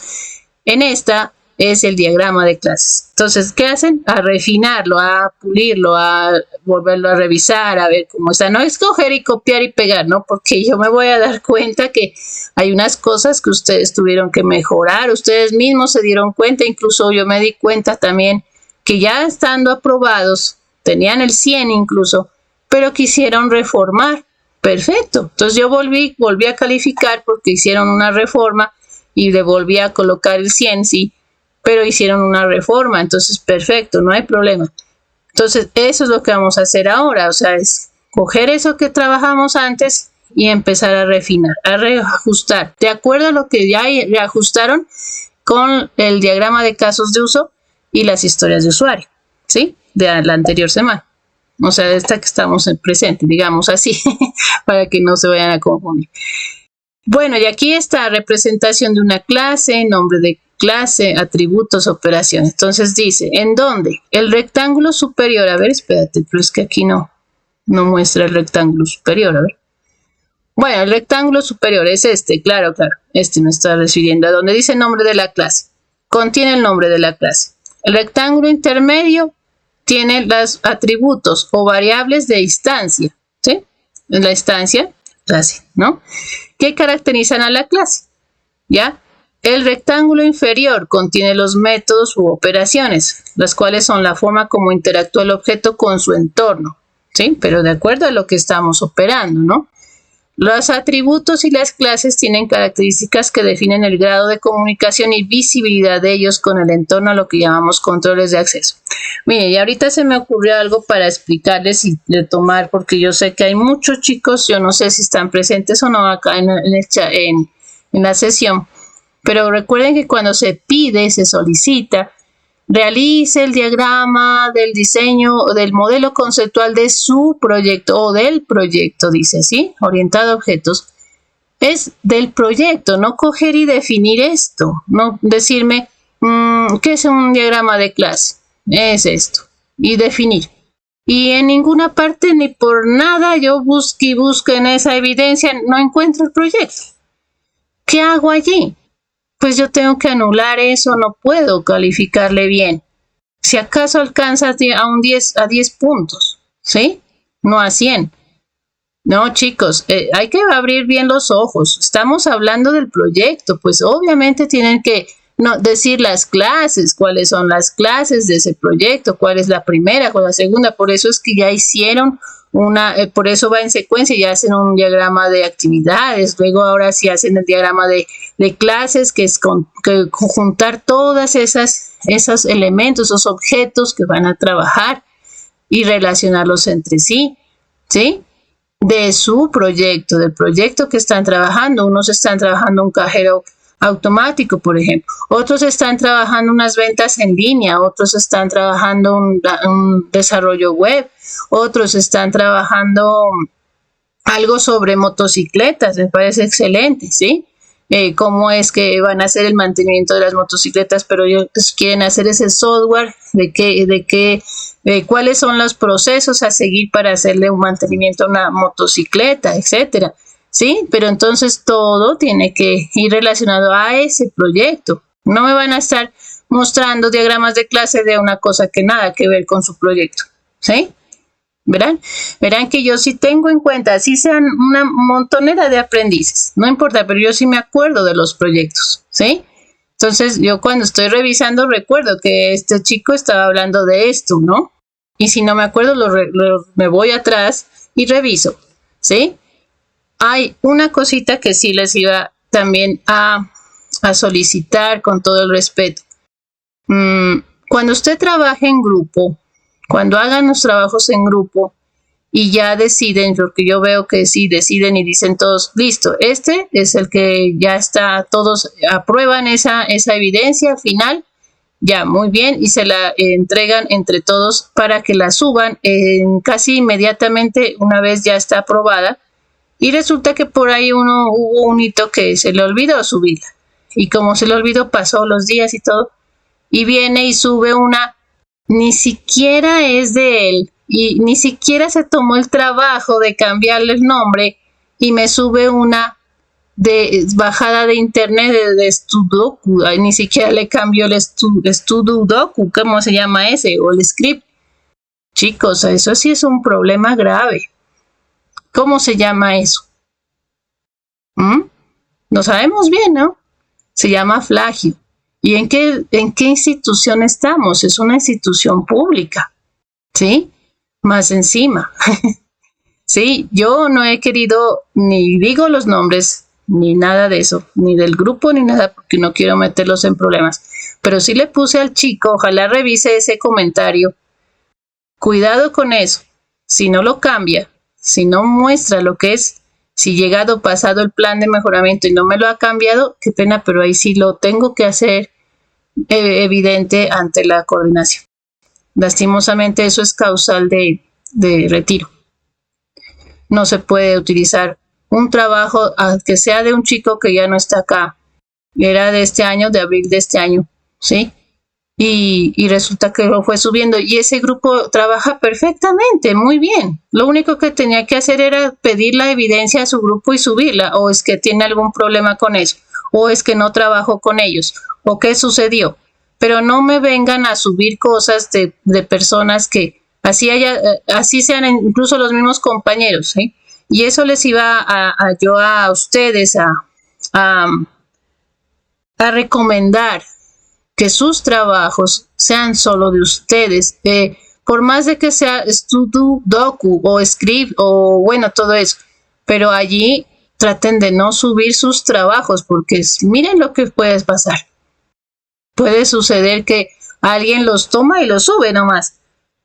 en esta es el diagrama de clases. Entonces, ¿qué hacen? A refinarlo, a pulirlo, a volverlo a revisar, a ver cómo está. No es coger y copiar y pegar, ¿no? Porque yo me voy a dar cuenta que hay unas cosas que ustedes tuvieron que mejorar, ustedes mismos se dieron cuenta, incluso yo me di cuenta también que ya estando aprobados, tenían el 100 incluso, pero quisieron reformar. Perfecto. Entonces yo volví a calificar porque hicieron una reforma y le volví a colocar el 100, sí, pero hicieron una reforma, entonces perfecto, no hay problema. Entonces eso es lo que vamos a hacer ahora, o sea, es coger eso que trabajamos antes y empezar a refinar, a reajustar, de acuerdo a lo que ya reajustaron con el diagrama de casos de uso y las historias de usuario, ¿sí? De la anterior semana, o sea, de esta que estamos en presente, digamos así, para que no se vayan a confundir. Bueno, y aquí está representación de una clase, nombre de clase, atributos, operaciones. Entonces dice, ¿en dónde? El rectángulo superior, a ver, espérate, pero es que aquí no muestra el rectángulo superior, a ver. Bueno, el rectángulo superior es este, claro, este me está refiriendo a donde dice nombre de la clase. Contiene el nombre de la clase. El rectángulo intermedio tiene los atributos o variables de instancia, ¿sí? En la instancia, clase, ¿no? ¿Qué caracterizan a la clase? ¿Ya? El rectángulo inferior contiene los métodos u operaciones, las cuales son la forma como interactúa el objeto con su entorno, ¿sí? Pero de acuerdo a lo que estamos operando, ¿no? Los atributos y las clases tienen características que definen el grado de comunicación y visibilidad de ellos con el entorno, a lo que llamamos controles de acceso. Mire, y ahorita se me ocurrió algo para explicarles y retomar, porque yo sé que hay muchos chicos, yo no sé si están presentes o no acá en la sesión, pero recuerden que cuando se pide, se solicita, realice el diagrama del diseño o del modelo conceptual de su proyecto o del proyecto, dice, ¿sí? Orientado a objetos. Es del proyecto, no coger y definir esto, no decirme, ¿qué es un diagrama de clase? Es esto, y definir. Y en ninguna parte ni por nada yo busque y busque en esa evidencia, no encuentro el proyecto. ¿Qué hago allí? Pues yo tengo que anular eso, no puedo calificarle bien. Si acaso alcanza a 10 puntos, ¿sí? No a 100. No, chicos, hay que abrir bien los ojos. Estamos hablando del proyecto, pues obviamente tienen que decir las clases, cuáles son las clases de ese proyecto, cuál es la primera, cuál es la segunda. Por eso es que ya hicieron por eso va en secuencia, ya hacen un diagrama de actividades, luego ahora sí hacen el diagrama de clases, que es que juntar todas esos elementos, esos objetos que van a trabajar y relacionarlos entre sí, ¿sí? De su proyecto, del proyecto que están trabajando. Unos están trabajando un cajero automático, por ejemplo. Otros están trabajando unas ventas en línea, otros están trabajando un desarrollo web, otros están trabajando algo sobre motocicletas. Me parece excelente, ¿sí? Cómo es que van a hacer el mantenimiento de las motocicletas, pero ellos quieren hacer ese software cuáles son los procesos a seguir para hacerle un mantenimiento a una motocicleta, etcétera, ¿sí? Pero entonces todo tiene que ir relacionado a ese proyecto. No me van a estar mostrando diagramas de clase de una cosa que nada que ver con su proyecto, ¿sí? Verán que yo sí tengo en cuenta, así sean una montonera de aprendices, no importa, pero yo sí me acuerdo de los proyectos, ¿sí? Entonces yo cuando estoy revisando recuerdo que este chico estaba hablando de esto, ¿no? Y si no me acuerdo, me voy atrás y reviso, ¿sí? Hay una cosita que sí les iba también a solicitar con todo el respeto. Cuando usted trabaje en grupo, cuando hagan los trabajos en grupo y ya deciden, porque yo veo que sí deciden y dicen todos, listo, este es el que ya está, todos aprueban esa evidencia final, ya, muy bien, y se la entregan entre todos para que la suban casi inmediatamente una vez ya está aprobada. Y resulta que por ahí hubo un hito que se le olvidó subirla. Y como se le olvidó, pasó los días y todo. Y viene y sube una, ni siquiera es de él. Y ni siquiera se tomó el trabajo de cambiarle el nombre. Y me sube una de bajada de internet de Sudoku. Ni siquiera le cambió el Sudoku, ¿cómo se llama ese? O el script. Chicos, eso sí es un problema grave. ¿Cómo se llama eso? No sabemos bien, ¿no? Se llama plagio. ¿Y en qué institución estamos? Es una institución pública, ¿sí? Más encima. Sí, yo no he querido, ni digo los nombres, ni nada de eso, ni del grupo, ni nada, porque no quiero meterlos en problemas. Pero sí le puse al chico, ojalá revise ese comentario. Cuidado con eso. Si no lo cambia, si no muestra lo que es, si llegado pasado el plan de mejoramiento y no me lo ha cambiado, qué pena, pero ahí sí lo tengo que hacer evidente ante la coordinación. Lastimosamente eso es causal de retiro. No se puede utilizar un trabajo que sea de un chico que ya no está acá. Era de este año, de abril de este año, ¿sí? Y resulta que lo fue subiendo y ese grupo trabaja perfectamente, muy bien. Lo único que tenía que hacer era pedir la evidencia a su grupo y subirla, o es que tiene algún problema con eso, o es que no trabajó con ellos, o qué sucedió. Pero no me vengan a subir cosas de personas que así sean incluso los mismos compañeros, ¿sí? Y eso les iba yo a ustedes a recomendar, que sus trabajos sean solo de ustedes, por más de que sea Sudoku o Script o bueno, todo eso, pero allí traten de no subir sus trabajos porque miren lo que puede pasar. Puede suceder que alguien los toma y los sube nomás,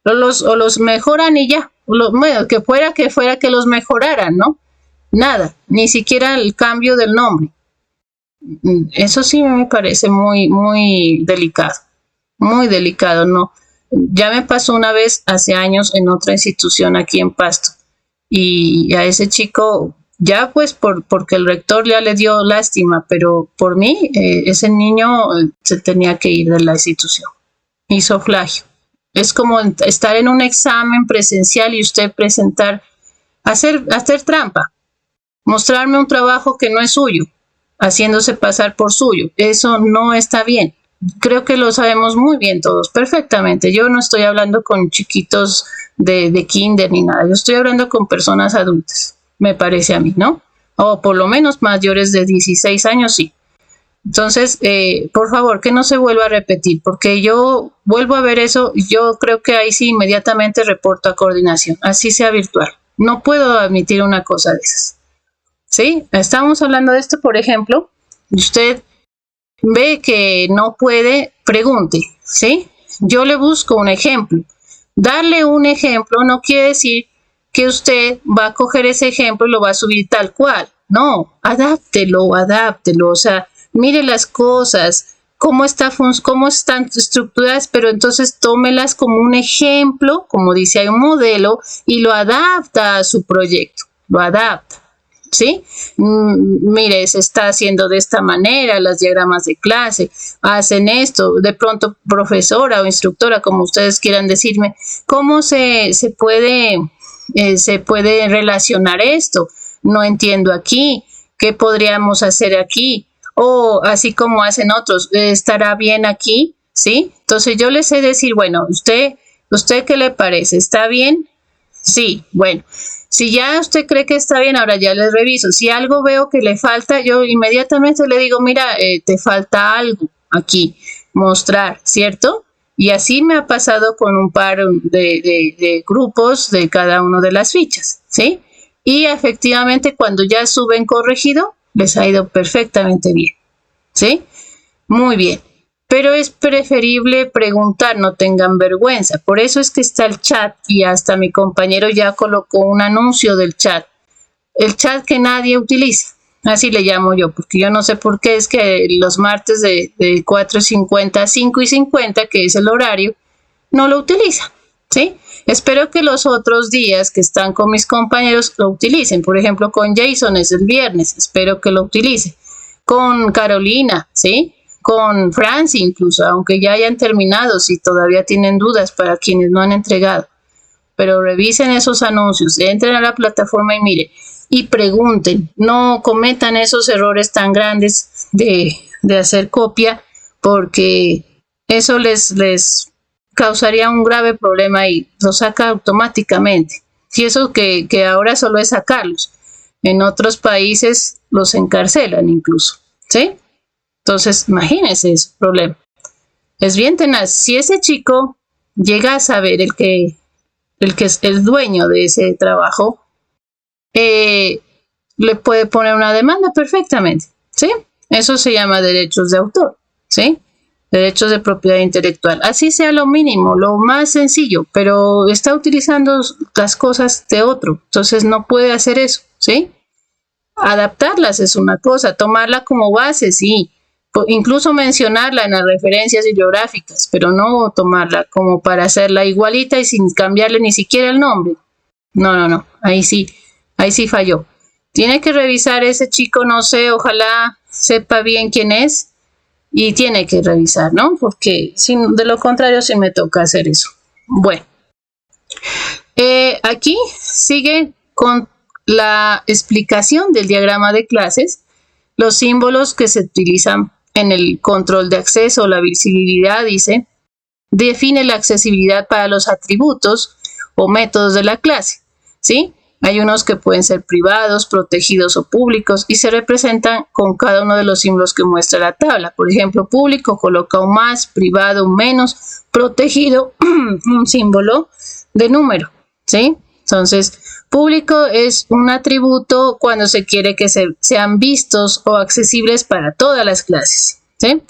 o los mejoran y ya, bueno, que fuera que los mejoraran, ¿no? Nada, ni siquiera el cambio del nombre. Eso sí me parece muy, muy delicado, ¿no? Ya me pasó una vez hace años en otra institución aquí en Pasto y a ese chico ya pues porque el rector ya le dio lástima, pero por mí ese niño se tenía que ir de la institución, hizo plagio, Es como estar en un examen presencial y usted presentar, hacer trampa, mostrarme un trabajo que no es suyo, haciéndose pasar por suyo. Eso no está bien. Creo que lo sabemos muy bien todos, perfectamente. Yo no estoy hablando con chiquitos de kinder ni nada. Yo estoy hablando con personas adultas, me parece a mí, ¿no? O por lo menos mayores de 16 años, sí. Entonces, por favor, que no se vuelva a repetir, porque yo vuelvo a ver eso, yo creo que ahí sí inmediatamente reporto a coordinación, así sea virtual. No puedo admitir una cosa de esas. ¿Sí? Estamos hablando de esto, por ejemplo, y usted ve que no puede, pregunte, ¿sí? Yo le busco un ejemplo. Darle un ejemplo no quiere decir que usted va a coger ese ejemplo y lo va a subir tal cual. No, adáptelo, o sea, mire las cosas, cómo están estructuradas, pero entonces tómelas como un ejemplo, como dice, hay un modelo, y lo adapta a su proyecto, lo adapta. ¿Sí? Mire, se está haciendo de esta manera, los diagramas de clase, hacen esto, de pronto profesora o instructora, como ustedes quieran decirme, ¿cómo se puede relacionar esto? No entiendo aquí, ¿qué podríamos hacer aquí? O así como hacen otros, ¿estará bien aquí? ¿Sí? Entonces yo les sé decir, bueno, ¿usted qué le parece? ¿Está bien? Sí, bueno. Si ya usted cree que está bien, ahora ya les reviso. Si algo veo que le falta, yo inmediatamente le digo, mira, te falta algo aquí, mostrar, ¿cierto? Y así me ha pasado con un par de grupos de cada una de las fichas, ¿sí? Y efectivamente cuando ya suben corregido, les ha ido perfectamente bien, ¿sí? Muy bien. Pero es preferible preguntar, no tengan vergüenza. Por eso es que está el chat y hasta mi compañero ya colocó un anuncio del chat. El chat que nadie utiliza, así le llamo yo, porque yo no sé por qué es que los martes de 4:50 a 5:50, que es el horario, no lo utilizan, ¿sí? Espero que los otros días que están con mis compañeros lo utilicen. Por ejemplo, con Jason es el viernes, espero que lo utilice. Con Carolina, ¿sí? Con Franci incluso, aunque ya hayan terminado, si todavía tienen dudas para quienes no han entregado. Pero revisen esos anuncios, entren a la plataforma y miren, y pregunten, no cometan esos errores tan grandes de hacer copia, porque eso les causaría un grave problema y lo saca automáticamente. Y eso que ahora solo es sacarlos. En otros países los encarcelan incluso, ¿sí? Entonces, imagínense ese problema. Es bien tenaz. Si ese chico llega a saber el que es el dueño de ese trabajo, le puede poner una demanda perfectamente, ¿sí? Eso se llama derechos de autor, ¿sí? Derechos de propiedad intelectual. Así sea lo mínimo, lo más sencillo, pero está utilizando las cosas de otro, entonces no puede hacer eso, ¿sí? Adaptarlas es una cosa, tomarla como base, sí, incluso mencionarla en las referencias bibliográficas, pero no tomarla como para hacerla igualita y sin cambiarle ni siquiera el nombre. No, ahí sí falló. Tiene que revisar ese chico, no sé, ojalá sepa bien quién es y tiene que revisar, ¿no? Porque de lo contrario sí me toca hacer eso. Bueno, aquí sigue con la explicación del diagrama de clases, los símbolos que se utilizan en el control de acceso, la visibilidad, dice, define la accesibilidad para los atributos o métodos de la clase, ¿sí? Hay unos que pueden ser privados, protegidos o públicos y se representan con cada uno de los símbolos que muestra la tabla. Por ejemplo, público coloca un más, privado un menos, protegido un símbolo de número, ¿sí? Entonces, público es un atributo cuando se quiere que sean vistos o accesibles para todas las clases, ¿sí?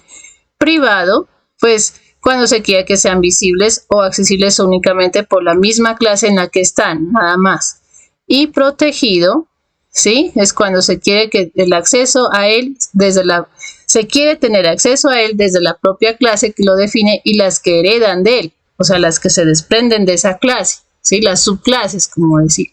Privado, pues cuando se quiere que sean visibles o accesibles únicamente por la misma clase en la que están, nada más. Y protegido, ¿sí? Es cuando se quiere que el acceso a él se quiere tener acceso a él desde la propia clase que lo define y las que heredan de él, o sea, las que se desprenden de esa clase, ¿sí? Las subclases, como decir.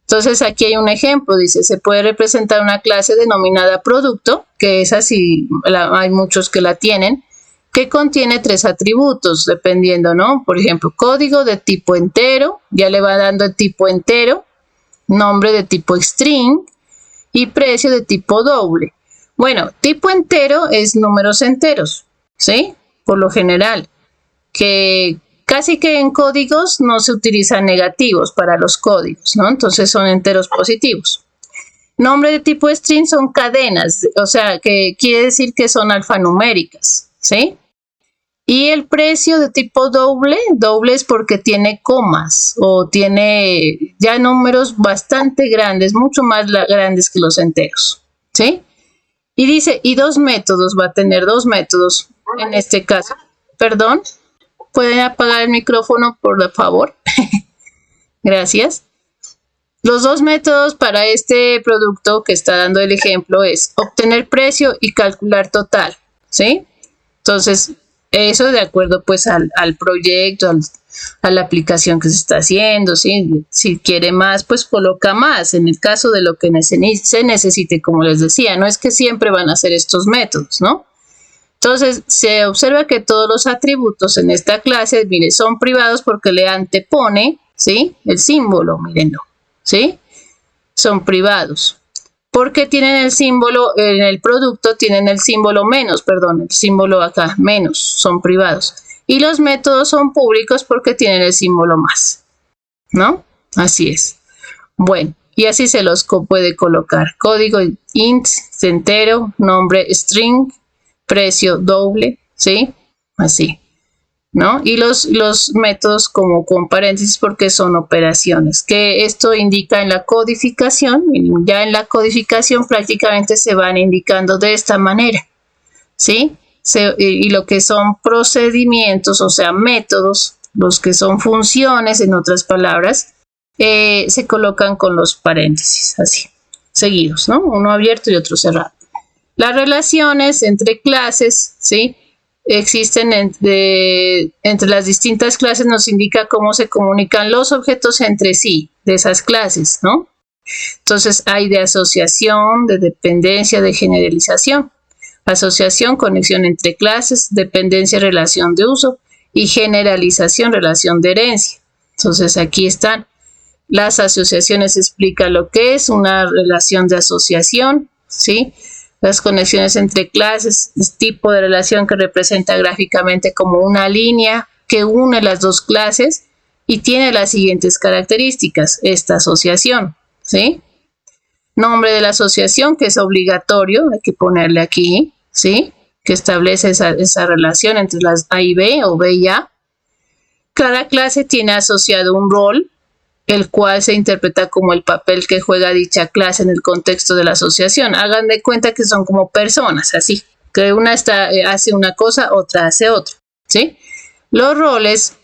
Entonces aquí hay un ejemplo, dice, se puede representar una clase denominada producto, que es así, hay muchos que la tienen, que contiene 3 atributos, dependiendo, ¿no? Por ejemplo, código de tipo entero, ya le va dando el tipo entero, nombre de tipo string y precio de tipo doble. Bueno, tipo entero es números enteros, ¿sí? Por lo general, que casi que en códigos no se utilizan negativos para los códigos, ¿no? Entonces son enteros positivos. Nombre de tipo string son cadenas, o sea, que quiere decir que son alfanuméricas, ¿sí? Y el precio de tipo doble, doble es porque tiene comas o tiene ya números bastante grandes, mucho más grandes que los enteros, ¿sí? Y dice, y 2 métodos, va a tener 2 métodos en este caso. Perdón, ¿pueden apagar el micrófono, por favor? Gracias. Los 2 métodos para este producto que está dando el ejemplo es obtener precio y calcular total, ¿sí? Entonces, eso de acuerdo pues al proyecto, a la aplicación que se está haciendo, ¿sí? Si quiere más, pues coloca más, en el caso de lo que se necesite, como les decía, no es que siempre van a ser estos métodos, ¿no? Entonces, se observa que todos los atributos en esta clase, mire, son privados porque le antepone, ¿sí? El símbolo, mírenlo, ¿sí? Son privados. Porque tienen el símbolo, en el producto tienen el símbolo menos, perdón, el símbolo acá, menos, son privados. Y los métodos son públicos porque tienen el símbolo más, ¿no? Así es. Bueno, y así se los puede colocar. Código int, entero, nombre string, precio doble, ¿sí? Así, ¿no? Y los métodos como con paréntesis porque son operaciones, que esto indica en la codificación, ya en la codificación prácticamente se van indicando de esta manera, ¿sí? Y lo que son procedimientos, o sea, métodos, los que son funciones, en otras palabras, se colocan con los paréntesis, así, seguidos, ¿no? Uno abierto y otro cerrado. Las relaciones entre clases, ¿sí? Existen entre las distintas clases, nos indica cómo se comunican los objetos entre sí de esas clases, ¿no? Entonces hay de asociación, de dependencia, de generalización. Asociación, conexión entre clases, dependencia, relación de uso y generalización, relación de herencia. Entonces aquí están las asociaciones, explica lo que es una relación de asociación, ¿sí? Las conexiones entre clases, es tipo de relación que representa gráficamente como una línea que une las dos clases y tiene las siguientes características, esta asociación, ¿sí? Nombre de la asociación, que es obligatorio, hay que ponerle aquí, ¿sí? Que establece esa relación entre las A y B o B y A. Cada clase tiene asociado un rol, el cual se interpreta como el papel que juega dicha clase en el contexto de la asociación. Hagan de cuenta que son como personas, así, que una hace una cosa, otra hace otra, ¿sí? Los roles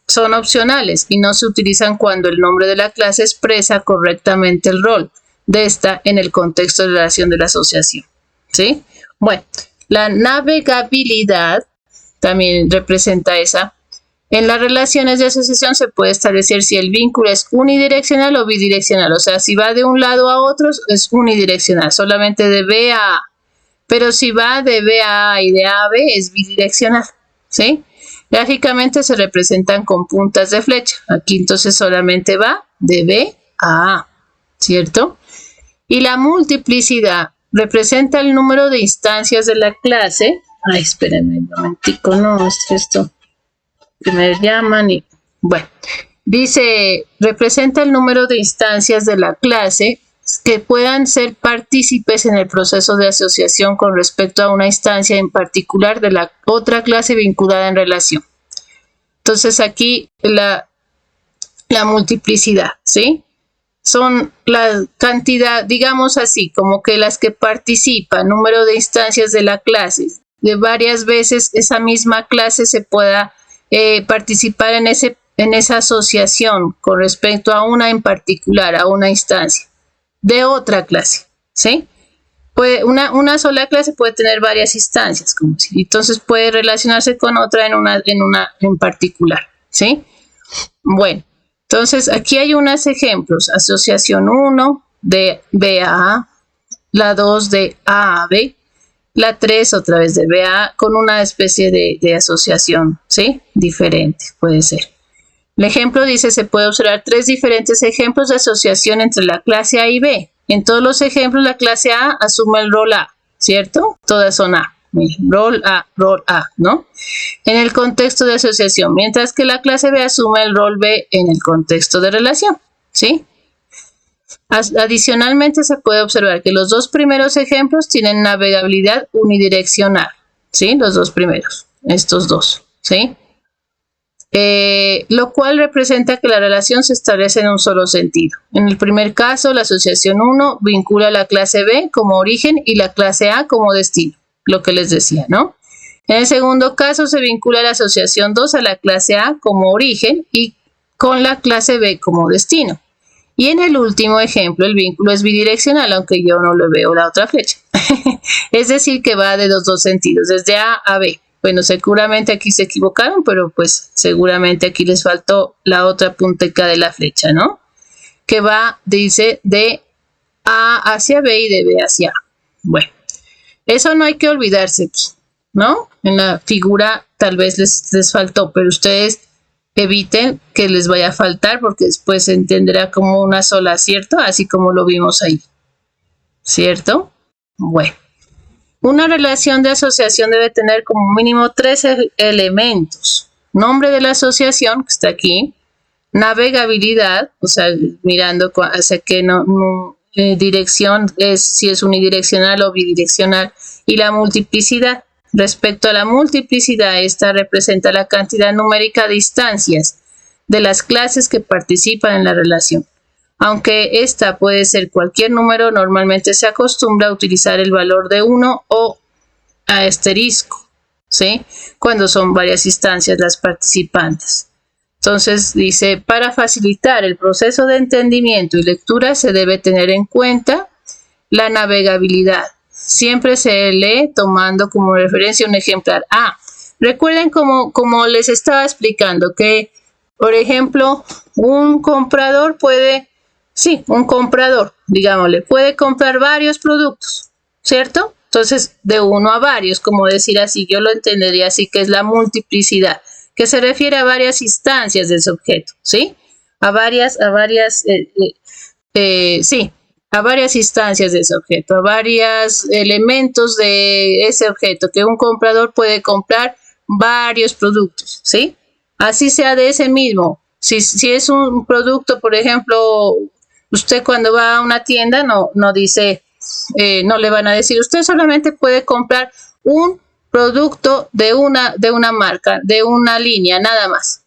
son opcionales y no se utilizan cuando el nombre de la clase expresa correctamente el rol de esta en el contexto de la relación de la asociación, ¿sí? Bueno, la navegabilidad también representa esa. En las relaciones de asociación se puede establecer si el vínculo es unidireccional o bidireccional. O sea, si va de un lado a otro es unidireccional, solamente de B a A. Pero si va de B a A y de A a B es bidireccional, ¿sí? Gráficamente se representan con puntas de flecha. Aquí entonces solamente va de B a A, ¿cierto? Y la multiplicidad representa el número de instancias de la clase. Ay, espérenme un momentico, no, esto que me llaman y bueno, dice, representa el número de instancias de la clase que puedan ser partícipes en el proceso de asociación con respecto a una instancia en particular de la otra clase vinculada en relación. Entonces aquí la multiplicidad, ¿sí? Son la cantidad, digamos así, como que las que participan, número de instancias de la clase, de varias veces esa misma clase se pueda participar en esa asociación con respecto a una en particular, a una instancia de otra clase, ¿sí? Una sola clase puede tener varias instancias, como si, entonces puede relacionarse con otra en particular, ¿sí? Bueno, entonces aquí hay unos ejemplos, asociación 1 de B a A, la 2 de A a B, La 3 otra vez de BA con una especie de asociación, ¿sí? Diferente, puede ser. El ejemplo dice, se puede observar 3 diferentes ejemplos de asociación entre la clase A y B. En todos los ejemplos, la clase A asume el rol A, ¿cierto? Todas son A. Rol A, ¿no? En el contexto de asociación, mientras que la clase B asume el rol B en el contexto de relación, ¿sí? Adicionalmente, se puede observar que los 2 primeros ejemplos tienen navegabilidad unidireccional, ¿sí? Los 2 primeros, estos 2, ¿sí? Lo cual representa que la relación se establece en un solo sentido. En el primer caso, la asociación 1 vincula a la clase B como origen y la clase A como destino, lo que les decía, ¿no? En el segundo caso, se vincula la asociación 2 a la clase A como origen y con la clase B como destino. Y en el último ejemplo, el vínculo es bidireccional, aunque yo no le veo la otra flecha. Es decir, que va de los 2 sentidos, desde A a B. Bueno, seguramente aquí se equivocaron, pero pues seguramente aquí les faltó la otra punteca de la flecha, ¿no? Que va, dice, de A hacia B y de B hacia A. Bueno, eso no hay que olvidarse, ¿no? En la figura tal vez les faltó, pero ustedes eviten que les vaya a faltar porque después se entenderá como una sola, ¿cierto? Así como lo vimos ahí, ¿cierto? Bueno. Una relación de asociación debe tener como mínimo 3 elementos. Nombre de la asociación, que está aquí. Navegabilidad, o sea, mirando hacia qué dirección es, si es unidireccional o bidireccional. Y la multiplicidad. Respecto a la multiplicidad, esta representa la cantidad numérica de instancias de las clases que participan en la relación. Aunque esta puede ser cualquier número, normalmente se acostumbra a utilizar el valor de 1 o asterisco, ¿sí? Cuando son varias instancias las participantes. Entonces dice, para facilitar el proceso de entendimiento y lectura se debe tener en cuenta la navegabilidad. Siempre se lee tomando como referencia un ejemplar. Recuerden como les estaba explicando que, por ejemplo, un comprador puede... Sí, un comprador, digámosle, puede comprar varios productos, ¿cierto? Entonces, de uno a varios, como decir así, yo lo entendería así, que es la multiplicidad, que se refiere a varias instancias de ese objeto, ¿sí? A varias instancias de ese objeto, a varios elementos de ese objeto, que un comprador puede comprar varios productos, ¿sí? Así sea de ese mismo. Si es un producto, por ejemplo... Usted cuando va a una tienda no dice, no le van a decir, usted solamente puede comprar un producto de una marca, de una línea, nada más.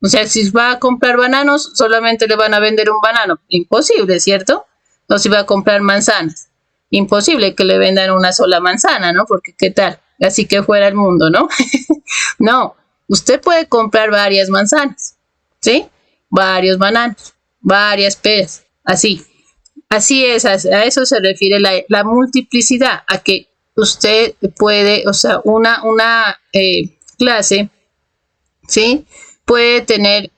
O sea, si va a comprar bananos, solamente le van a vender un banano. Imposible, ¿cierto? O si va a comprar manzanas. Imposible que le vendan una sola manzana, ¿no? Porque ¿qué tal? Así que fuera el mundo, ¿no? No, usted puede comprar varias manzanas, ¿sí? Varios bananos, varias peras. Así es, a eso se refiere la multiplicidad, a que usted puede, o sea, una clase, ¿sí? Puede tener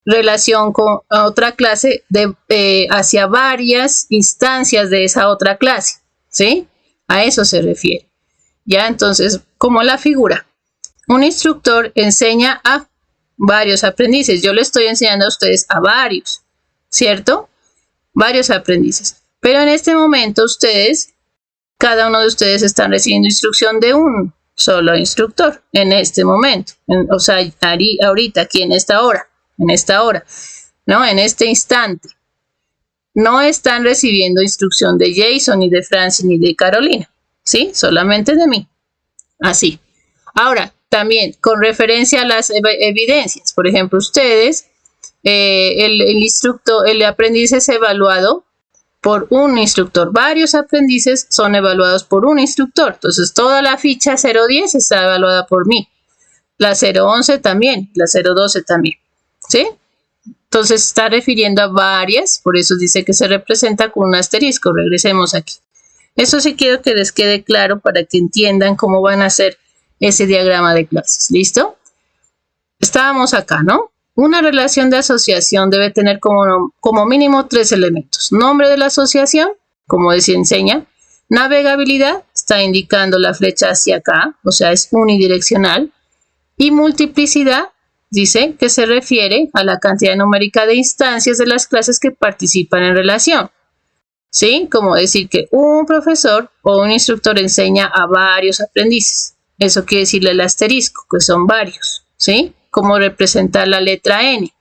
relación con otra clase hacia varias instancias de esa otra clase, ¿sí? A eso se refiere. Ya, entonces, como la figura, un instructor enseña a varios aprendices. Yo le estoy enseñando a ustedes a varios, ¿cierto? Varios aprendices. Pero en este momento ustedes, cada uno de ustedes están recibiendo instrucción de un solo instructor en este momento. O sea, ahorita, aquí en esta hora, ¿no? En este instante. No están recibiendo instrucción de Jason, ni de Francis, ni de Carolina, ¿sí? Solamente de mí. Así. Ahora, también con referencia a las evidencias. Por ejemplo, ustedes... el aprendiz es evaluado por un instructor. Varios aprendices son evaluados por un instructor. Entonces, toda la ficha 010 está evaluada por mí. La 011 también, la 012 también. ¿Sí? Entonces, está refiriendo a varias, por eso dice que se representa con un asterisco. Regresemos aquí. Eso sí quiero que les quede claro para que entiendan cómo van a hacer ese diagrama de clases. ¿Listo? Estábamos acá, ¿no? Una relación de asociación debe tener como mínimo 3 elementos. Nombre de la asociación, como decía, enseña. Navegabilidad está indicando la flecha hacia acá, o sea, es unidireccional. Y multiplicidad dice que se refiere a la cantidad numérica de instancias de las clases que participan en relación. ¿Sí? Como decir que un profesor o un instructor enseña a varios aprendices. Eso quiere decirle el asterisco, que son varios. ¿Sí? Como representar la letra N.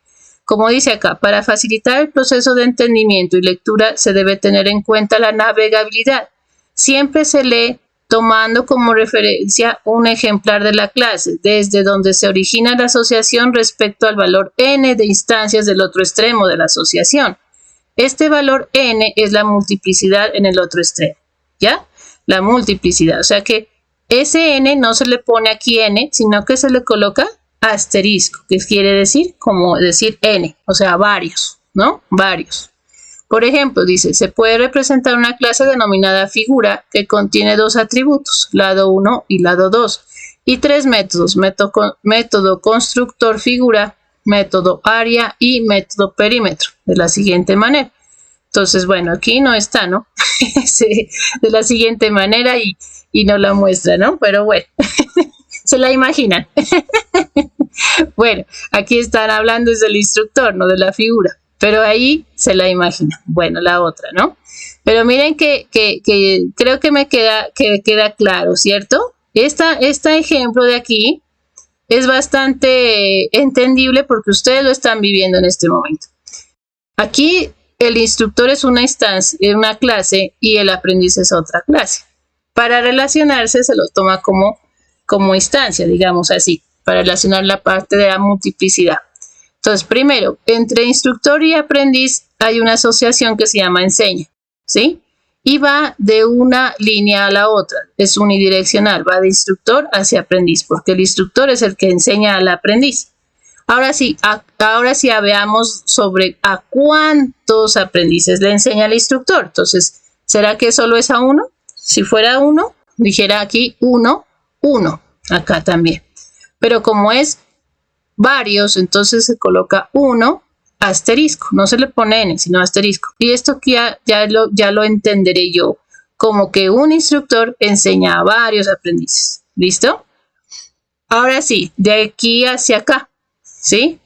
Como dice acá, para facilitar el proceso de entendimiento y lectura se debe tener en cuenta la navegabilidad. Siempre se lee tomando como referencia un ejemplar de la clase, desde donde se origina la asociación respecto al valor n de instancias del otro extremo de la asociación. Este valor n es la multiplicidad en el otro extremo, ¿ya? La multiplicidad, o sea que ese n no se le pone aquí n, sino que se le coloca asterisco, que quiere decir como decir n, o sea, varios, ¿no? Varios. Por ejemplo, dice, se puede representar una clase denominada figura que contiene dos atributos, lado 1 y lado 2, y tres métodos, método constructor figura, método área y método perímetro, de la siguiente manera. Entonces, bueno, aquí no está, ¿no? De la siguiente manera y no la muestra, ¿no? Pero bueno, se la imaginan. Bueno, aquí están hablando desde el instructor, no de la figura. Pero ahí se la imagina. Bueno, la otra, ¿no? Pero miren que creo que me queda claro, ¿cierto? Este ejemplo de aquí es bastante entendible porque ustedes lo están viviendo en este momento. Aquí el instructor es una instancia, una clase y el aprendiz es otra clase. Para relacionarse se lo toma como instancia, digamos así, para relacionar la parte de la multiplicidad. Entonces, primero, entre instructor y aprendiz hay una asociación que se llama enseña, ¿sí? Y va de una línea a la otra, es unidireccional, va de instructor hacia aprendiz, porque el instructor es el que enseña al aprendiz. Ahora sí veamos sobre a cuántos aprendices le enseña el instructor. Entonces, ¿será que solo es a uno? Si fuera uno, dijera aquí 1, 1, acá también. Pero como es varios, entonces se coloca 1 asterisco, no se le pone n, sino asterisco. Y esto ya lo entenderé yo como que un instructor enseña a varios aprendices. ¿Listo? Ahora sí, de aquí hacia acá, ¿sí?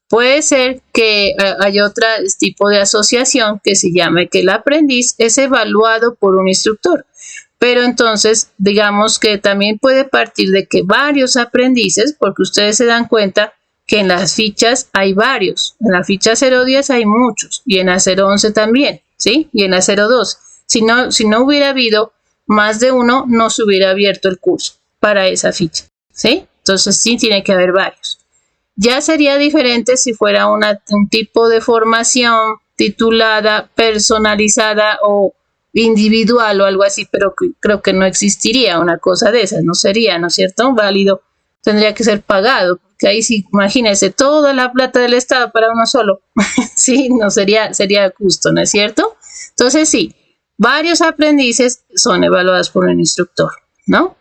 Puede ser que haya otro tipo de asociación que se llame que el aprendiz es evaluado por un instructor. Pero entonces, digamos que también puede partir de que varios aprendices, porque ustedes se dan cuenta que en las fichas hay varios. En la ficha 010 hay muchos y en la 011 también, ¿sí? Y en la 02. Si no hubiera habido más de uno, no se hubiera abierto el curso para esa ficha, ¿sí? Entonces sí tiene que haber varios. Ya sería diferente si fuera un tipo de formación titulada, personalizada o individual o algo así, pero creo que no existiría una cosa de esas, no sería, ¿no es cierto? Válido, tendría que ser pagado, porque ahí sí, imagínense, toda la plata del Estado para uno solo, sí, no sería justo, ¿no es cierto? Entonces sí, varios aprendices son evaluados por un instructor, ¿no?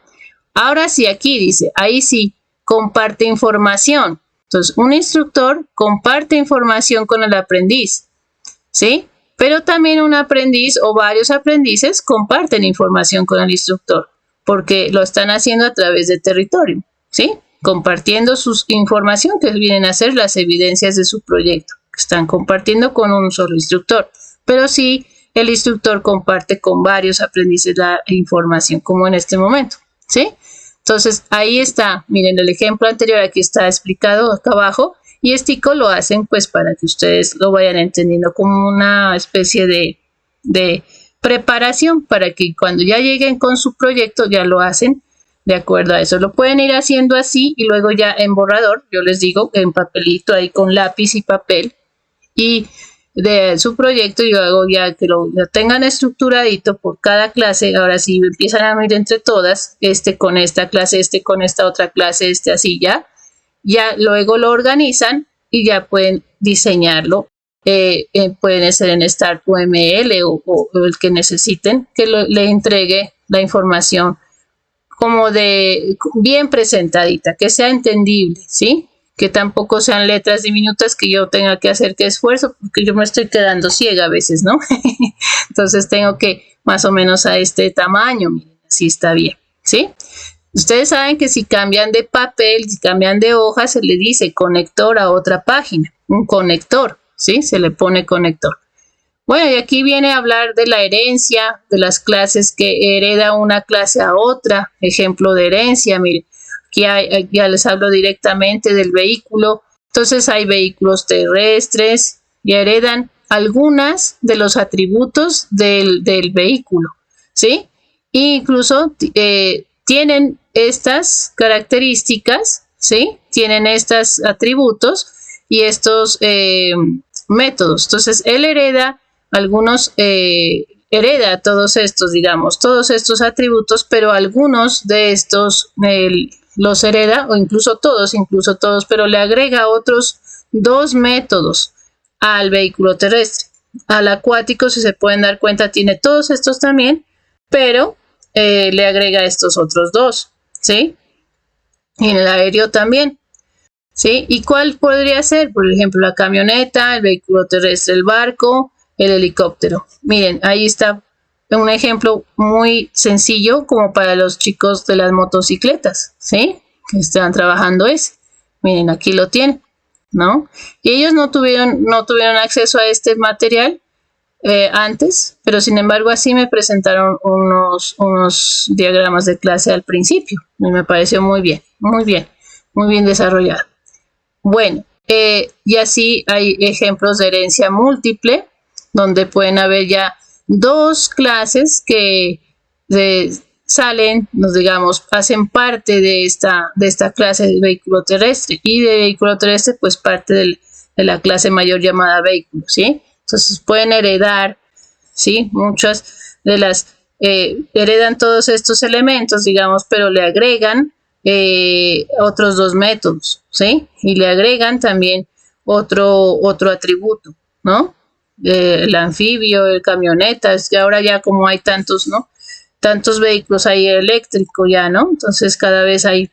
Ahora sí, aquí dice, ahí sí, comparte información. Entonces, un instructor comparte información con el aprendiz, ¿sí? Pero también un aprendiz o varios aprendices comparten información con el instructor, porque lo están haciendo a través de territorio, ¿sí? Compartiendo su información, que vienen a ser las evidencias de su proyecto, que están compartiendo con un solo instructor. Pero sí, el instructor comparte con varios aprendices la información, como en este momento, ¿sí? Entonces, ahí está, miren, el ejemplo anterior aquí está explicado acá abajo, y esto lo hacen pues para que ustedes lo vayan entendiendo como una especie de preparación para que cuando ya lleguen con su proyecto ya lo hacen de acuerdo a eso. Lo pueden ir haciendo así y luego ya en borrador, yo les digo, en papelito ahí con lápiz y papel, y de su proyecto yo hago ya que lo tengan estructuradito por cada clase. Ahora sí empiezan a ir entre todas, con esta clase, con esta otra clase, así ya luego lo organizan y ya pueden diseñarlo. Pueden ser en Start UML o el que necesiten que le entregue la información como de bien presentadita, que sea entendible, ¿sí? que tampoco sean letras diminutas que yo tenga que hacer que esfuerzo, porque yo me estoy quedando ciega a veces, ¿no? Entonces tengo que más o menos a este tamaño, miren, así está bien, ¿sí? Ustedes saben que si cambian de papel, si cambian de hoja, se le dice conector a otra página, un conector, ¿sí? Se le pone conector. Bueno, y aquí viene a hablar de la herencia, de las clases que hereda una clase a otra, ejemplo de herencia, miren, aquí ya les hablo directamente del vehículo. Entonces hay vehículos terrestres y heredan algunas de los atributos del vehículo, ¿sí? E incluso tienen estas características, ¿sí? Tienen estos atributos y estos métodos. Entonces, él hereda algunos, hereda todos estos, digamos, todos estos atributos, pero algunos de estos los hereda, o incluso todos, pero le agrega otros 2 métodos al vehículo terrestre. Al acuático, si se pueden dar cuenta, tiene todos estos también, pero le agrega estos otros 2, ¿sí? Y en el aéreo también, ¿sí? ¿Y cuál podría ser? Por ejemplo, la camioneta, el vehículo terrestre, el barco, el helicóptero. Miren, ahí está un ejemplo muy sencillo como para los chicos de las motocicletas, ¿sí? Que están trabajando ese. Miren, aquí lo tienen, ¿no? Y ellos no tuvieron acceso a este material antes, pero sin embargo así me presentaron unos diagramas de clase al principio y me pareció muy bien desarrollado. Bueno, y así hay ejemplos de herencia múltiple, donde pueden haber ya 2 clases que salen, digamos, hacen parte de esta clase de vehículo terrestre, y de vehículo terrestre pues parte de la clase mayor llamada vehículo, ¿sí? Entonces pueden heredar, ¿sí? Muchas de las heredan todos estos elementos, digamos, pero le agregan otros 2 métodos, ¿sí? Y le agregan también otro atributo, ¿no? El anfibio, el camioneta, es que ahora ya como hay tantos, ¿no? Tantos vehículos hay eléctrico ya, ¿no? Entonces cada vez hay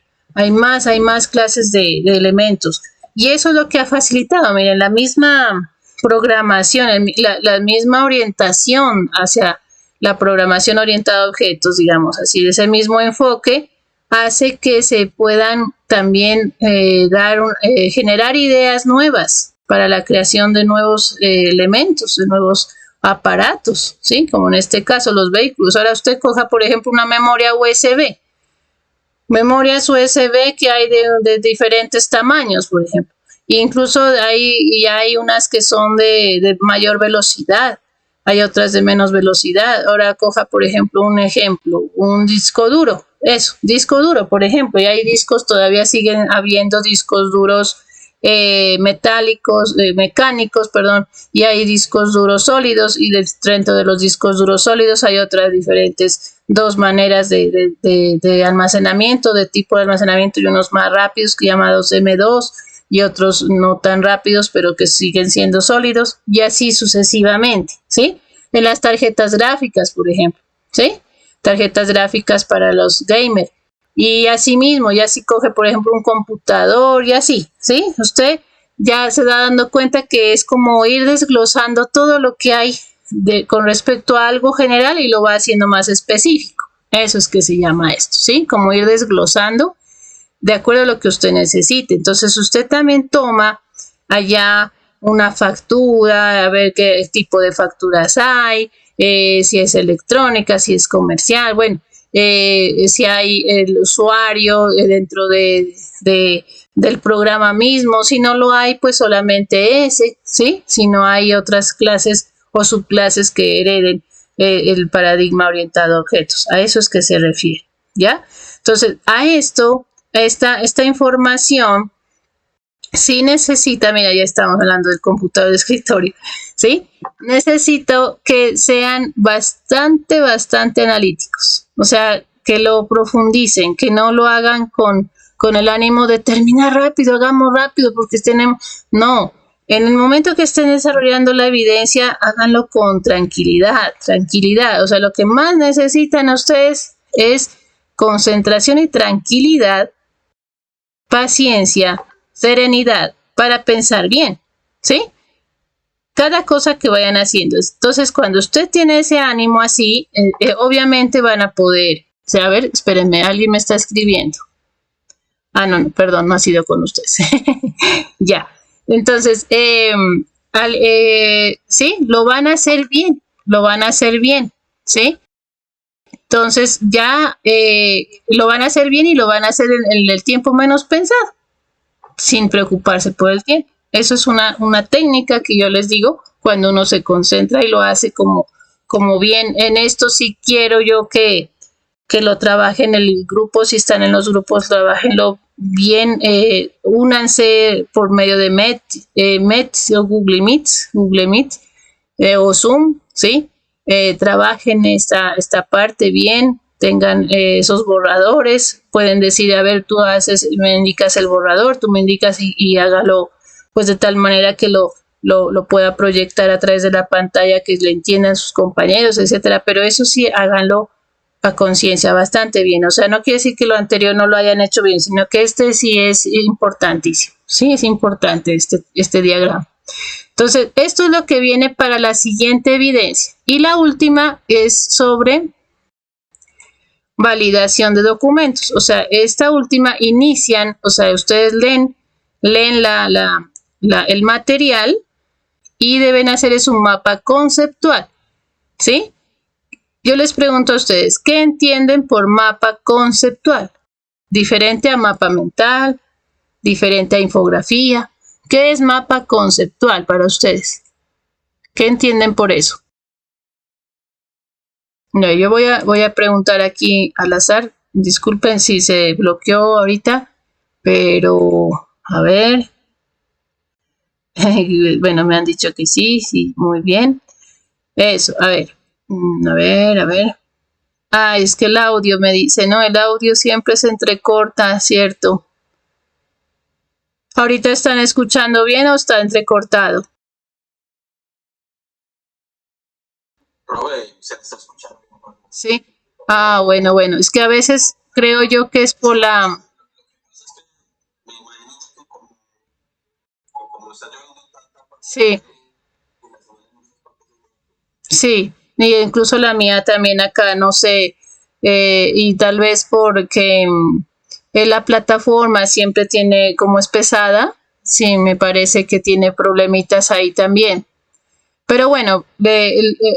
más clases de elementos. Y eso es lo que ha facilitado, miren, la misma programación, la misma orientación hacia la programación orientada a objetos, digamos así, ese mismo enfoque hace que se puedan también generar ideas nuevas para la creación de nuevos elementos, de nuevos aparatos, ¿sí? Como en este caso los vehículos. Ahora usted coja, por ejemplo, una memoria USB. Memorias USB que hay de diferentes tamaños, por ejemplo. Incluso hay unas que son de mayor velocidad, hay otras de menos velocidad. Ahora coja, por ejemplo, un disco duro. Eso, disco duro, por ejemplo. Y hay discos, todavía siguen habiendo discos duros mecánicos, perdón, y hay discos duros sólidos, y dentro de los discos duros sólidos hay otras diferentes 2 maneras de almacenamiento, de tipo de almacenamiento, y unos más rápidos llamados M2 y otros no tan rápidos pero que siguen siendo sólidos, y así sucesivamente, ¿sí? De las tarjetas gráficas, por ejemplo, ¿sí? Tarjetas gráficas para los gamers. Y así mismo, ya si coge, por ejemplo, un computador y así, ¿sí? Usted ya se da dando cuenta que es como ir desglosando todo lo que hay con respecto a algo general y lo va haciendo más específico. Eso es que se llama esto, ¿sí? Como ir desglosando de acuerdo a lo que usted necesite. Entonces usted también toma allá una factura, a ver qué tipo de facturas hay, si es electrónica, si es comercial, bueno, si hay el usuario dentro del programa mismo. Si no lo hay, pues solamente ese, ¿sí? Si no hay otras clases o subclases que hereden el paradigma orientado a objetos. A eso es que se refiere, ¿ya? Entonces, esta información sí necesita, mira, ya estamos hablando del computador de escritorio, ¿sí? Necesito que sean bastante analíticos, o sea, que lo profundicen, que no lo hagan con el ánimo de terminar rápido, hagamos rápido porque tenemos, no, en el momento que estén desarrollando la evidencia, háganlo con tranquilidad, o sea, lo que más necesitan ustedes es concentración y tranquilidad, paciencia, serenidad para pensar bien, ¿sí? Cada cosa que vayan haciendo. Entonces, cuando usted tiene ese ánimo así, obviamente van a poder, o sea, a ver, espérenme, alguien me está escribiendo. Ah, no, perdón, no ha sido con ustedes. Ya. Entonces, sí, lo van a hacer bien, lo van a hacer bien, ¿sí? Entonces, ya lo van a hacer bien y lo van a hacer en el tiempo menos pensado, sin preocuparse por el tiempo. Eso es una técnica que yo les digo cuando uno se concentra y lo hace como bien. En esto sí quiero yo que lo trabajen en el grupo, si están en los grupos, trabajenlo bien, únanse por medio de Met o Google Meet o Zoom, ¿sí? Trabajen esta parte bien, tengan esos borradores, pueden decir, a ver, tú haces, me indicas el borrador, tú me indicas y hágalo pues de tal manera que lo pueda proyectar a través de la pantalla, que le entiendan sus compañeros, etcétera, pero eso sí, háganlo a conciencia bastante bien. O sea, no quiere decir que lo anterior no lo hayan hecho bien, sino que este sí es importantísimo. Sí, es importante este diagrama. Entonces, esto es lo que viene para la siguiente evidencia. Y la última es sobre validación de documentos. O sea, esta última inician, o sea, ustedes leen el material y deben hacer es un mapa conceptual. ¿Sí? Yo les pregunto a ustedes, ¿qué entienden por mapa conceptual? Diferente a mapa mental, diferente a infografía. ¿Qué es mapa conceptual para ustedes? ¿Qué entienden por eso? No, yo voy a preguntar aquí al azar. Disculpen si se bloqueó ahorita, pero a ver. Bueno, me han dicho que sí, sí, muy bien. Eso, a ver. A ver, a ver. Ah, es que el audio me dice, no, el audio siempre se entrecorta, ¿cierto? ¿Ahorita están escuchando bien o está entrecortado? Se te está escuchando. Sí. Ah, bueno, bueno. Es que a veces creo yo que es por la... Sí, sí. Y incluso la mía también acá, no sé. Y tal vez porque la plataforma siempre tiene, como es pesada, sí, me parece que tiene problemitas ahí también. Pero bueno,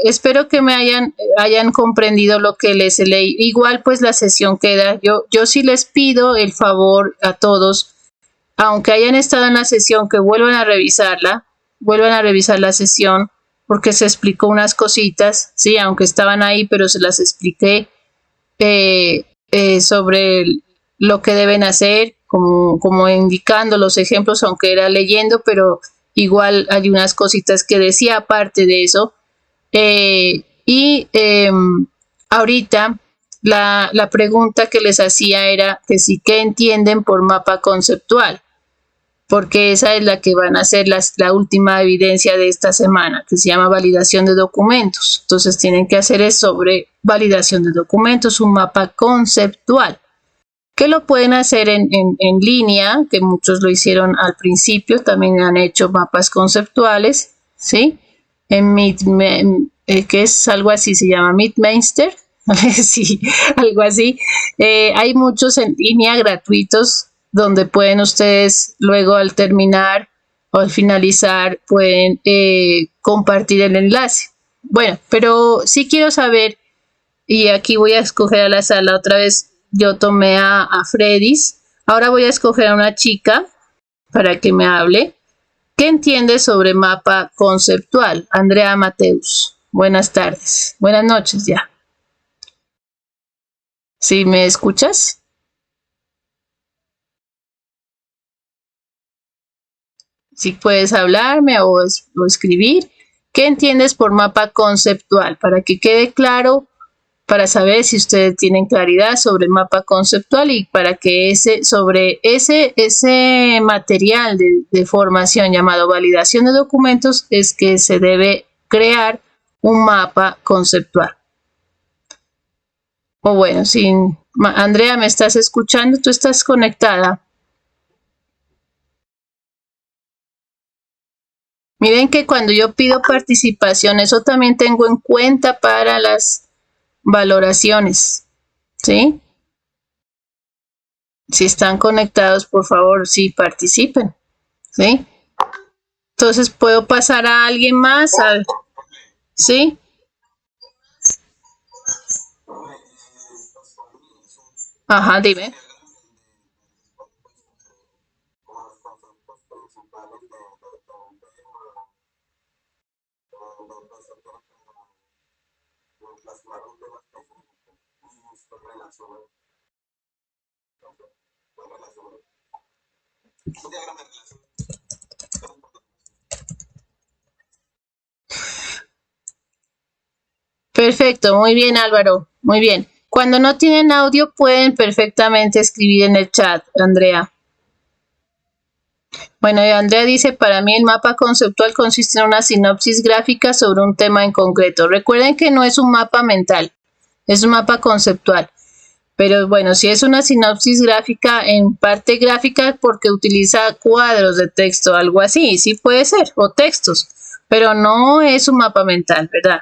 espero que me hayan comprendido lo que les leí. Igual pues la sesión queda. Yo sí les pido el favor a todos, aunque hayan estado en la sesión, que vuelvan a revisar la sesión, porque se explicó unas cositas, sí, aunque estaban ahí, pero se las expliqué sobre lo que deben hacer, como indicando los ejemplos, aunque era leyendo, pero igual hay unas cositas que decía aparte de eso. Ahorita la pregunta que les hacía era que si qué entienden por mapa conceptual, porque esa es la que van a ser la última evidencia de esta semana, que se llama validación de documentos. Entonces tienen que hacer es sobre validación de documentos, un mapa conceptual, que lo pueden hacer en línea, que muchos lo hicieron al principio, también han hecho mapas conceptuales, ¿sí? En Meet, que es algo así, se llama Meetmeister, sí, algo así. Hay muchos en línea gratuitos donde pueden ustedes luego al terminar o al finalizar pueden compartir el enlace. Bueno, pero sí quiero saber, y aquí voy a escoger a la sala otra vez, yo tomé a Freddy's, ahora voy a escoger a una chica para que me hable. ¿Qué entiende sobre mapa conceptual? Andrea Mateus. Buenas tardes. Buenas noches ya. ¿Sí me escuchas? Si puedes hablarme o escribir. ¿Qué entiendes por mapa conceptual? Para que quede claro, para saber si ustedes tienen claridad sobre el mapa conceptual y para que sobre ese material de formación llamado validación de documentos es que se debe crear un mapa conceptual. O bueno, Andrea, ¿me estás escuchando? ¿Tú estás conectada? Miren que cuando yo pido participación, eso también tengo en cuenta para las valoraciones, ¿sí? Si están conectados, por favor, sí participen, ¿sí? Entonces puedo pasar a alguien más, ¿sí? Ajá, dime. Perfecto, muy bien Álvaro, muy bien. Cuando no tienen audio pueden perfectamente escribir en el chat, Andrea. Bueno, y Andrea dice, para mí el mapa conceptual consiste en una sinopsis gráfica sobre un tema en concreto. Recuerden que no es un mapa mental, es un mapa conceptual. Pero bueno, si es una sinopsis gráfica, en parte gráfica porque utiliza cuadros de texto, algo así, sí puede ser, o textos, pero no es un mapa mental, ¿verdad?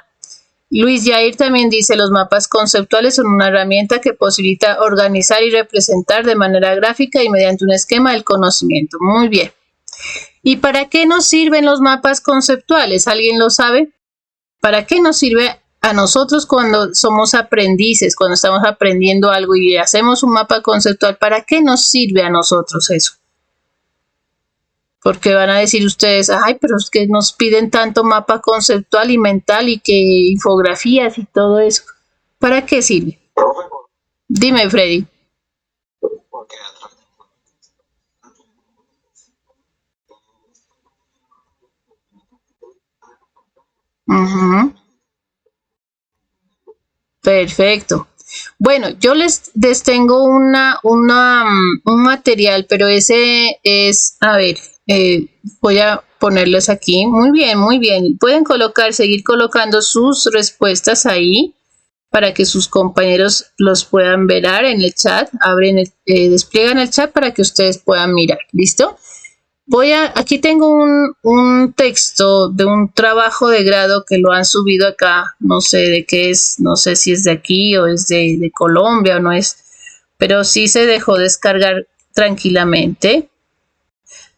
Luis Jair también dice, los mapas conceptuales son una herramienta que posibilita organizar y representar de manera gráfica y mediante un esquema del conocimiento. Muy bien. ¿Y para qué nos sirven los mapas conceptuales? ¿Alguien lo sabe? ¿Para qué nos sirve a nosotros cuando somos aprendices, cuando estamos aprendiendo algo y hacemos un mapa conceptual? ¿Para qué nos sirve a nosotros eso? Porque van a decir ustedes, ay, pero es que nos piden tanto mapa conceptual y mental y que infografías y todo eso. ¿Para qué sirve? Dime, Freddy. Ujú. Perfecto. Bueno, yo les tengo un material, pero ese es, a ver, voy a ponerles aquí. Muy bien, muy bien. Pueden colocar, seguir colocando sus respuestas ahí para que sus compañeros los puedan ver en el chat. Despliegan el chat para que ustedes puedan mirar. ¿Listo? Aquí tengo un texto de un trabajo de grado que lo han subido acá, no sé de qué es, no sé si es de aquí o es de Colombia o no es, pero sí se dejó descargar tranquilamente.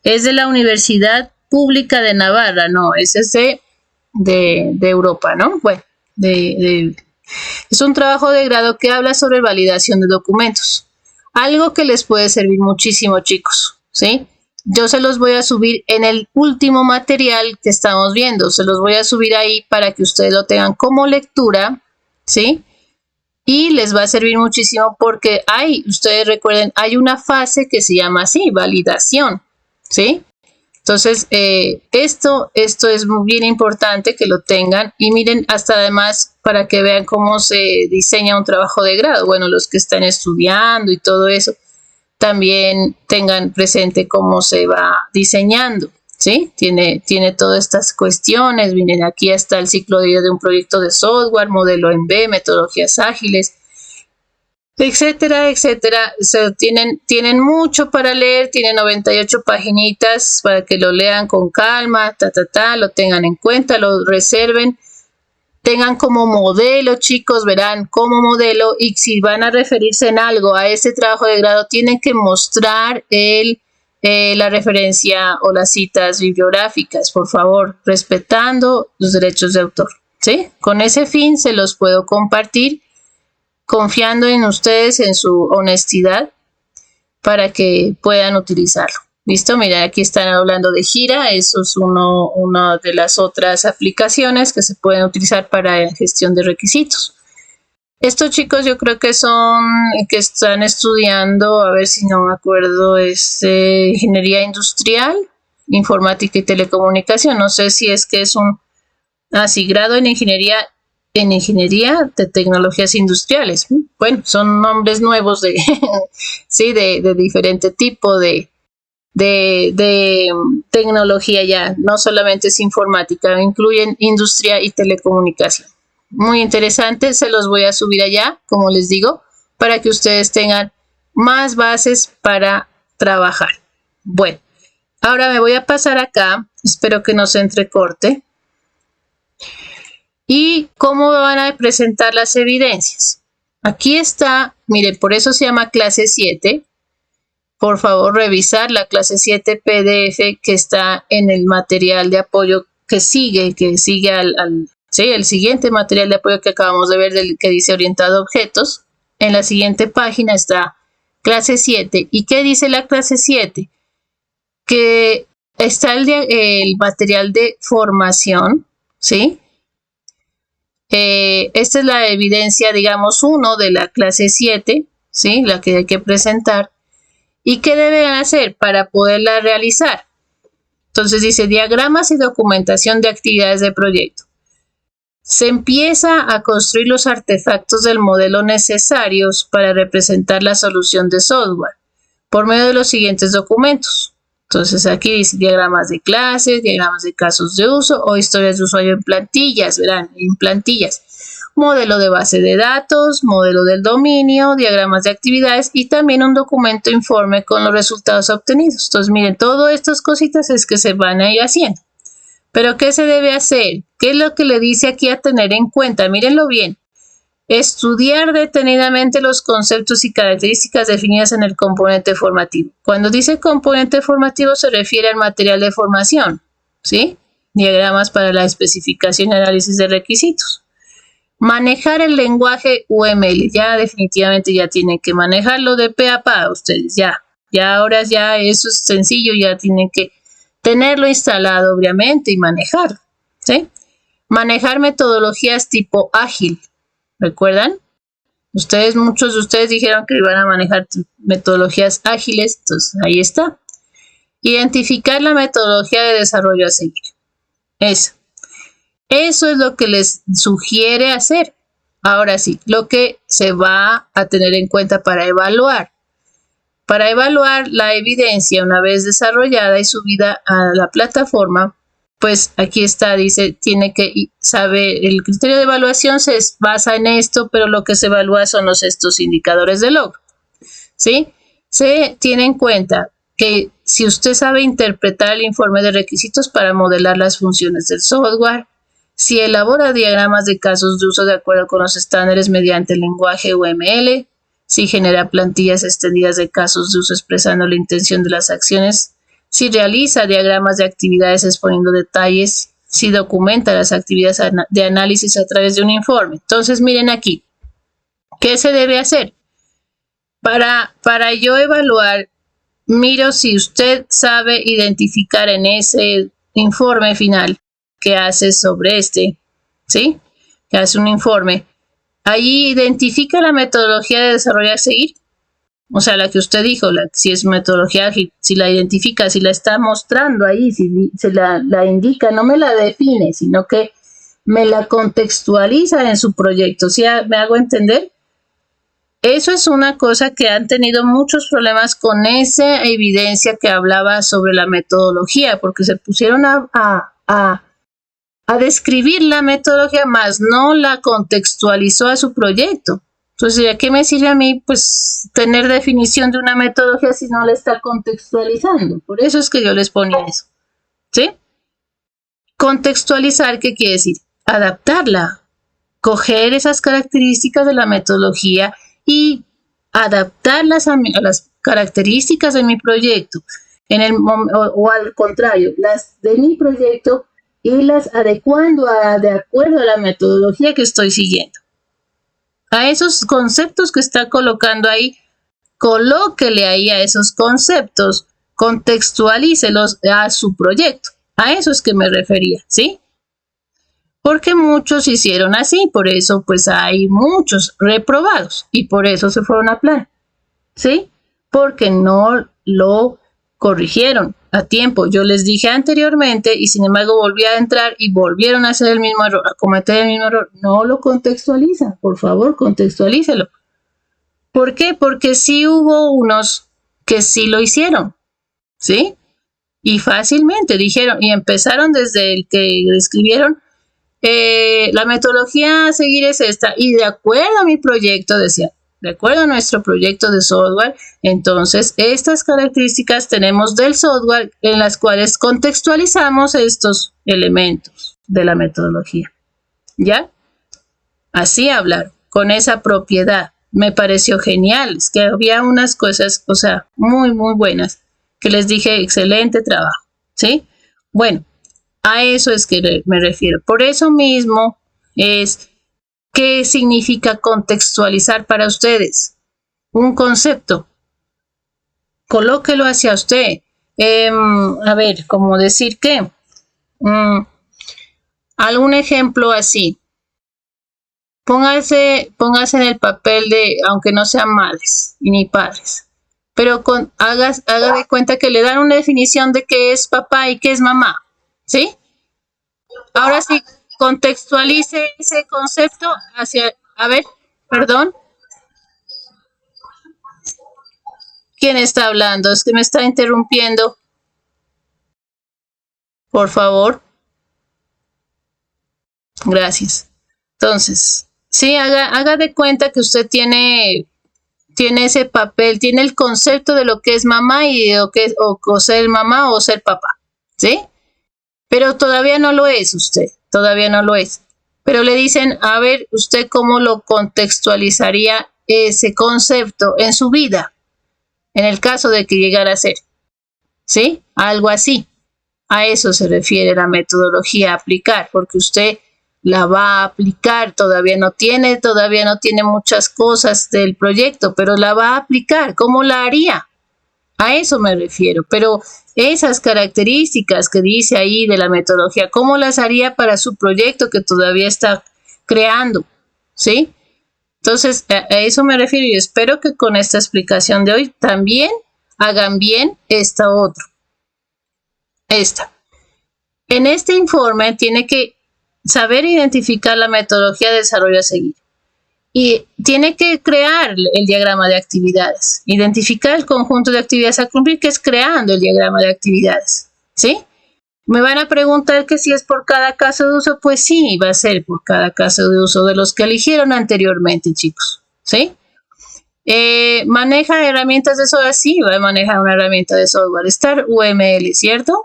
Es de la Universidad Pública de Navarra, no, ese es de Europa, ¿no? Bueno, es un trabajo de grado que habla sobre validación de documentos. Algo que les puede servir muchísimo, chicos, ¿sí? Yo se los voy a subir en el último material que estamos viendo. Se los voy a subir ahí para que ustedes lo tengan como lectura, ¿sí? Y les va a servir muchísimo porque ustedes recuerden, hay una fase que se llama así, validación, ¿sí? Entonces, esto es muy bien importante que lo tengan y miren hasta además para que vean cómo se diseña un trabajo de grado. Bueno, los que están estudiando y todo eso, también tengan presente cómo se va diseñando, ¿sí? Tiene todas estas cuestiones, miren, aquí está el ciclo de vida de un proyecto de software, modelo en B, metodologías ágiles, etcétera, etcétera. Tienen mucho para leer, tienen 98 paginitas para que lo lean con calma, lo tengan en cuenta, lo reserven, tengan como modelo, chicos, verán como modelo, y si van a referirse en algo a este trabajo de grado, tienen que mostrar la referencia o las citas bibliográficas, por favor, respetando los derechos de autor, ¿sí? Con ese fin se los puedo compartir confiando en ustedes, en su honestidad, para que puedan utilizarlo. ¿Listo? Mira, aquí están hablando de Gira, eso es una de las otras aplicaciones que se pueden utilizar para gestión de requisitos. Estos chicos yo creo que son, que están estudiando, a ver si no me acuerdo, es ingeniería industrial, informática y telecomunicación. No sé si es que es un grado en ingeniería de tecnologías industriales. Bueno, son nombres nuevos sí, de diferente tipo de tecnología ya, no solamente es informática, incluyen industria y telecomunicación. Muy interesante, se los voy a subir allá, como les digo, para que ustedes tengan más bases para trabajar. Bueno, Ahora me voy a pasar acá, espero que no se entrecorte. ¿Y cómo van a presentar las evidencias? Aquí está, miren, por eso se llama clase 7. Por favor, revisar la clase 7 PDF que está en el material de apoyo que sigue sí, el siguiente material de apoyo que acabamos de ver, del que dice orientado a objetos. En la siguiente página está clase 7. ¿Y qué dice la clase 7? Que está el material de formación, ¿sí? Esta es la evidencia, digamos, 1 de la clase 7, ¿sí? La que hay que presentar. ¿Y qué deben hacer para poderla realizar? Entonces dice diagramas y documentación de actividades de proyecto. Se empieza a construir los artefactos del modelo necesarios para representar la solución de software por medio de los siguientes documentos. Entonces aquí dice diagramas de clases, diagramas de casos de uso o historias de usuario en plantillas, verán, en plantillas. Modelo de base de datos, modelo del dominio, diagramas de actividades y también un documento informe con los resultados obtenidos. Entonces miren, todas estas cositas es que se van a ir haciendo. ¿Pero qué se debe hacer? ¿Qué es lo que le dice aquí a tener en cuenta? Mírenlo bien. Estudiar detenidamente los conceptos y características definidas en el componente formativo. Cuando dice componente formativo se refiere al material de formación, ¿sí? Diagramas para la especificación y análisis de requisitos. Manejar el lenguaje UML. Ya definitivamente ya tienen que manejarlo de pe a pa ustedes, ya. Ya ahora ya eso es sencillo, ya tienen que tenerlo instalado obviamente y manejarlo, ¿sí? Manejar metodologías tipo ágil. ¿Recuerdan? Muchos de ustedes dijeron que iban a manejar metodologías ágiles, entonces ahí está. Identificar la metodología de desarrollo a seguir. Eso es lo que les sugiere hacer. Ahora sí, lo que se va a tener en cuenta para evaluar. Para evaluar la evidencia una vez desarrollada y subida a la plataforma, pues aquí está, dice, tiene que saber, el criterio de evaluación se basa en esto, pero lo que se evalúa son estos indicadores de logro, ¿sí? Se tiene en cuenta que si usted sabe interpretar el informe de requisitos para modelar las funciones del software, si elabora diagramas de casos de uso de acuerdo con los estándares mediante el lenguaje UML, si genera plantillas extendidas de casos de uso expresando la intención de las acciones, si realiza diagramas de actividades exponiendo detalles, si documenta las actividades de análisis a través de un informe. Entonces, miren aquí, ¿qué se debe hacer? Para yo evaluar, miro si usted sabe identificar en ese informe final que hace sobre ¿sí? Que hace un informe. Allí identifica la metodología de desarrollo a seguir. O sea, la que usted dijo, si es metodología ágil, si la identifica, si la está mostrando ahí, si se la indica, no me la define, sino que me la contextualiza en su proyecto. ¿Sí me hago entender? Eso es una cosa que han tenido muchos problemas con esa evidencia que hablaba sobre la metodología, porque se pusieron a describir la metodología, más no la contextualizó a su proyecto. Entonces, ¿a qué me sirve a mí pues tener definición de una metodología si no la está contextualizando? Por eso es que yo les ponía eso, ¿sí? Contextualizar, ¿qué quiere decir? Adaptarla, coger esas características de la metodología y adaptarlas a las características de mi proyecto, o al contrario, las de mi proyecto y las adecuando de acuerdo a la metodología que estoy siguiendo. A esos conceptos que está colocando ahí, colóquele ahí a esos conceptos, contextualícelos a su proyecto. A eso es que me refería, ¿sí? Porque muchos hicieron así, por eso pues hay muchos reprobados y por eso se fueron a plan, ¿sí? Porque no lo corrigieron a tiempo. Yo les dije anteriormente y sin embargo volví a entrar y volvieron a hacer el mismo error, a cometer el mismo error. No lo contextualizan, por favor, contextualícelo. ¿Por qué? Porque sí hubo unos que sí lo hicieron, ¿sí? Y fácilmente dijeron, y empezaron desde el que escribieron, la metodología a seguir es esta, y de acuerdo a mi proyecto decía, de acuerdo a nuestro proyecto de software. Entonces, estas características tenemos del software en las cuales contextualizamos estos elementos de la metodología. ¿Ya? Así hablar, con esa propiedad. Me pareció genial, es que había unas cosas, o sea, muy, muy buenas, que les dije, excelente trabajo, ¿sí? Bueno, a eso es que me refiero. Por eso mismo es, ¿qué significa contextualizar para ustedes? Un concepto. Colóquelo hacia usted. A ver, ¿cómo decir qué? Algún ejemplo así. Póngase en el papel de, aunque no sean madres y ni padres, pero haga de cuenta que le dan una definición de qué es papá y qué es mamá, ¿sí? Ahora sí, contextualice ese concepto hacia, a ver, perdón, ¿quién está hablando? Es que me está interrumpiendo. Por favor. Gracias. Entonces, sí, haga de cuenta que usted tiene ese papel, tiene el concepto de lo que es mamá y de lo que es o ser mamá o ser papá, ¿sí? Pero todavía no lo es usted, todavía no lo es. Pero le dicen, a ver, usted cómo lo contextualizaría ese concepto en su vida, en el caso de que llegara a ser, ¿sí? Algo así. A eso se refiere la metodología a aplicar, porque usted la va a aplicar, todavía no tiene muchas cosas del proyecto, pero la va a aplicar. ¿Cómo la haría? A eso me refiero, pero esas características que dice ahí de la metodología, ¿cómo las haría para su proyecto que todavía está creando? ¿Sí? Entonces, a eso me refiero y espero que con esta explicación de hoy también hagan bien esta otra. En este informe tiene que saber identificar la metodología de desarrollo a seguir. Y tiene que crear el diagrama de actividades, identificar el conjunto de actividades a cumplir, que es creando el diagrama de actividades, ¿sí? Me van a preguntar que si es por cada caso de uso, pues sí, va a ser por cada caso de uso de los que eligieron anteriormente, chicos, ¿sí? Maneja herramientas de software, sí, va a manejar una herramienta de software, Star UML, ¿cierto?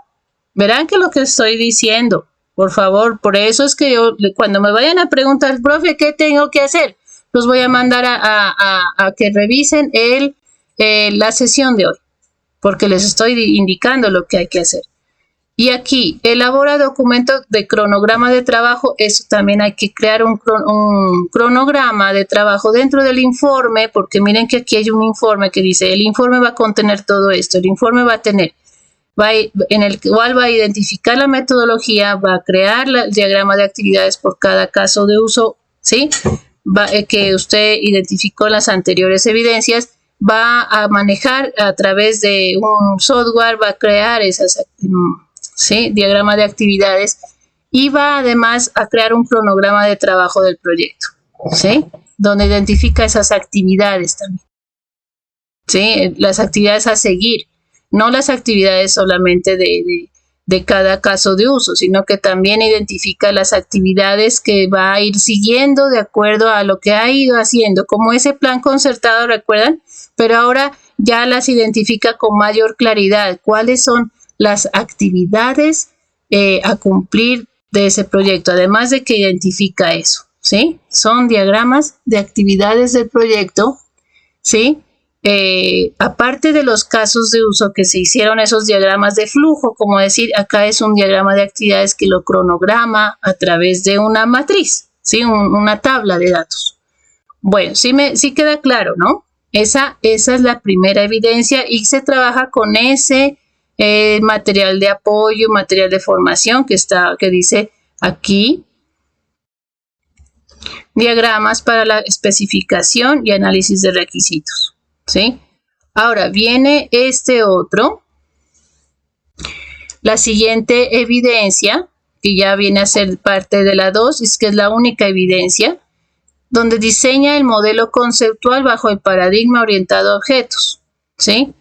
Verán que lo que estoy diciendo, por favor, por eso es que yo, cuando me vayan a preguntar, profe, ¿qué tengo que hacer? Los voy a mandar a que revisen la sesión de hoy, porque les estoy indicando lo que hay que hacer. Y aquí, elabora documento de cronograma de trabajo. Eso también hay que crear un cronograma de trabajo dentro del informe, porque miren que aquí hay un informe que dice, el informe va a contener todo esto, el informe va a tener, en el cual va a identificar la metodología, va a crear el diagrama de actividades por cada caso de uso, ¿sí? Que usted identificó en las anteriores evidencias, va a manejar a través de un software, va a crear esas, ¿sí? Diagrama de actividades y va además a crear un cronograma de trabajo del proyecto, ¿sí? Donde identifica esas actividades también, ¿sí? Las actividades a seguir, no las actividades solamente de cada caso de uso, sino que también identifica las actividades que va a ir siguiendo de acuerdo a lo que ha ido haciendo, como ese plan concertado, ¿recuerdan? Pero ahora ya las identifica con mayor claridad. ¿Cuáles son las actividades a cumplir de ese proyecto? Además de que identifica eso, ¿sí? Son diagramas de actividades del proyecto, ¿sí? Aparte de los casos de uso que se hicieron esos diagramas de flujo, como decir, acá es un diagrama de actividades que lo cronograma a través de una matriz, ¿sí? Una tabla de datos. Bueno, sí queda claro, ¿no? Esa es la primera evidencia y se trabaja con ese material de apoyo, material de formación que dice aquí, diagramas para la especificación y análisis de requisitos, ¿sí? Ahora viene este otro, la siguiente evidencia, que ya viene a ser parte de la 2, es que es la única evidencia, donde diseña el modelo conceptual bajo el paradigma orientado a objetos, ¿sí?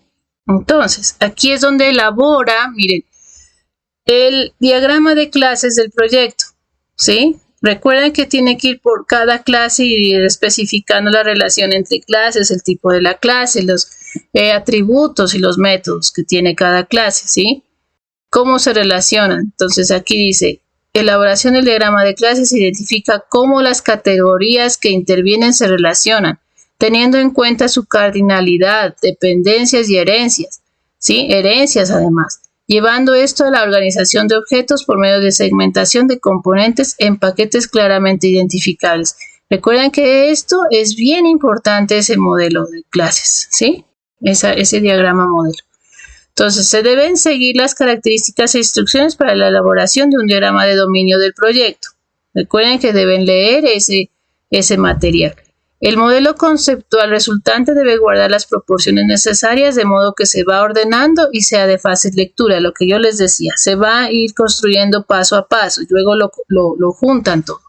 Entonces, aquí es donde elabora, miren, el diagrama de clases del proyecto, ¿sí? Recuerden que tiene que ir por cada clase y ir especificando la relación entre clases, el tipo de la clase, los atributos y los métodos que tiene cada clase, ¿sí? ¿Cómo se relacionan? Entonces aquí dice, elaboración del diagrama de clases identifica cómo las categorías que intervienen se relacionan, teniendo en cuenta su cardinalidad, dependencias y herencias, ¿sí? Herencias además. Llevando esto a la organización de objetos por medio de segmentación de componentes en paquetes claramente identificables. Recuerden que esto es bien importante, ese modelo de clases, ¿sí? Ese diagrama modelo. Entonces, se deben seguir las características e instrucciones para la elaboración de un diagrama de dominio del proyecto. Recuerden que deben leer ese material. El modelo conceptual resultante debe guardar las proporciones necesarias de modo que se va ordenando y sea de fácil lectura. Lo que yo les decía, se va a ir construyendo paso a paso y luego lo juntan todo.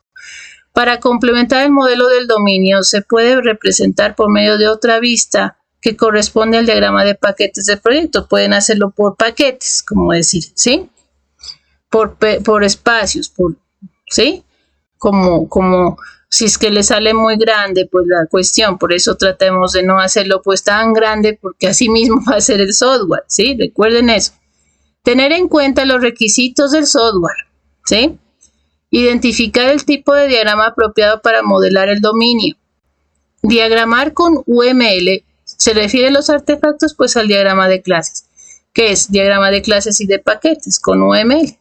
Para complementar el modelo del dominio, se puede representar por medio de otra vista que corresponde al diagrama de paquetes del proyecto. Pueden hacerlo por paquetes, como decir, ¿sí? Por espacios, ¿sí? Como si es que le sale muy grande, pues la cuestión, por eso tratemos de no hacerlo pues tan grande, porque así mismo va a ser el software, ¿sí? Recuerden eso. Tener en cuenta los requisitos del software, ¿sí? Identificar el tipo de diagrama apropiado para modelar el dominio. Diagramar con UML se refiere a los artefactos pues al diagrama de clases, que es diagrama de clases y de paquetes con UML.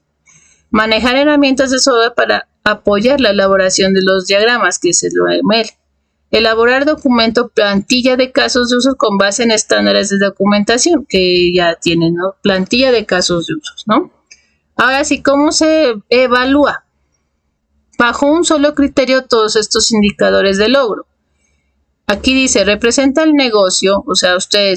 Manejar herramientas de software para apoyar la elaboración de los diagramas, que es el UML. Elaborar documento plantilla de casos de uso con base en estándares de documentación, que ya tienen, ¿no? Plantilla de casos de usos, ¿no? Ahora sí, ¿cómo se evalúa? Bajo un solo criterio todos estos indicadores de logro. Aquí dice, representa el negocio, o sea, usted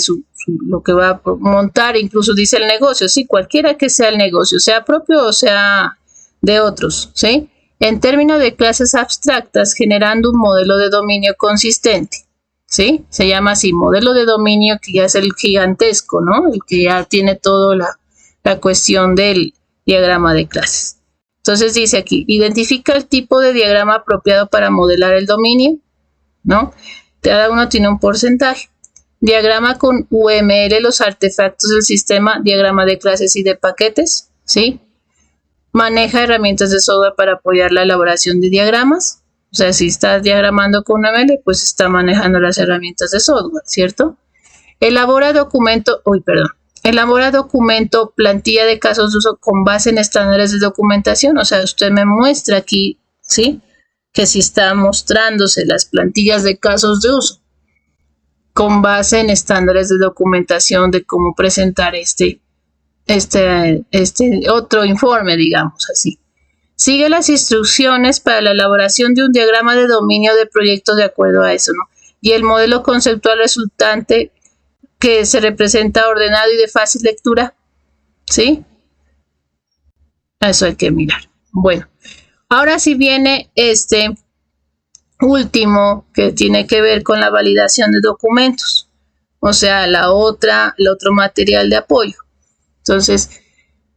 lo que va a montar, incluso dice el negocio, sí, cualquiera que sea el negocio, sea propio o sea de otros, ¿sí? En términos de clases abstractas, generando un modelo de dominio consistente, ¿sí? Se llama así, modelo de dominio, que ya es el gigantesco, ¿no? El que ya tiene toda la cuestión del diagrama de clases. Entonces dice aquí, identifica el tipo de diagrama apropiado para modelar el dominio, ¿no? Cada uno tiene un porcentaje. Diagrama con UML los artefactos del sistema, diagrama de clases y de paquetes, ¿sí? Maneja herramientas de software para apoyar la elaboración de diagramas. O sea, si estás diagramando con UML, pues está manejando las herramientas de software, ¿cierto? Elabora documento, plantilla de casos de uso con base en estándares de documentación. O sea, usted me muestra aquí, ¿sí? Que si está mostrándose las plantillas de casos de uso con base en estándares de documentación de cómo presentar este otro informe, digamos así. Sigue las instrucciones para la elaboración de un diagrama de dominio de proyecto de acuerdo a eso, ¿no? Y el modelo conceptual resultante que se representa ordenado y de fácil lectura, ¿sí? Eso hay que mirar. Bueno, ahora sí viene este último que tiene que ver con la validación de documentos, o sea, el otro material de apoyo. Entonces,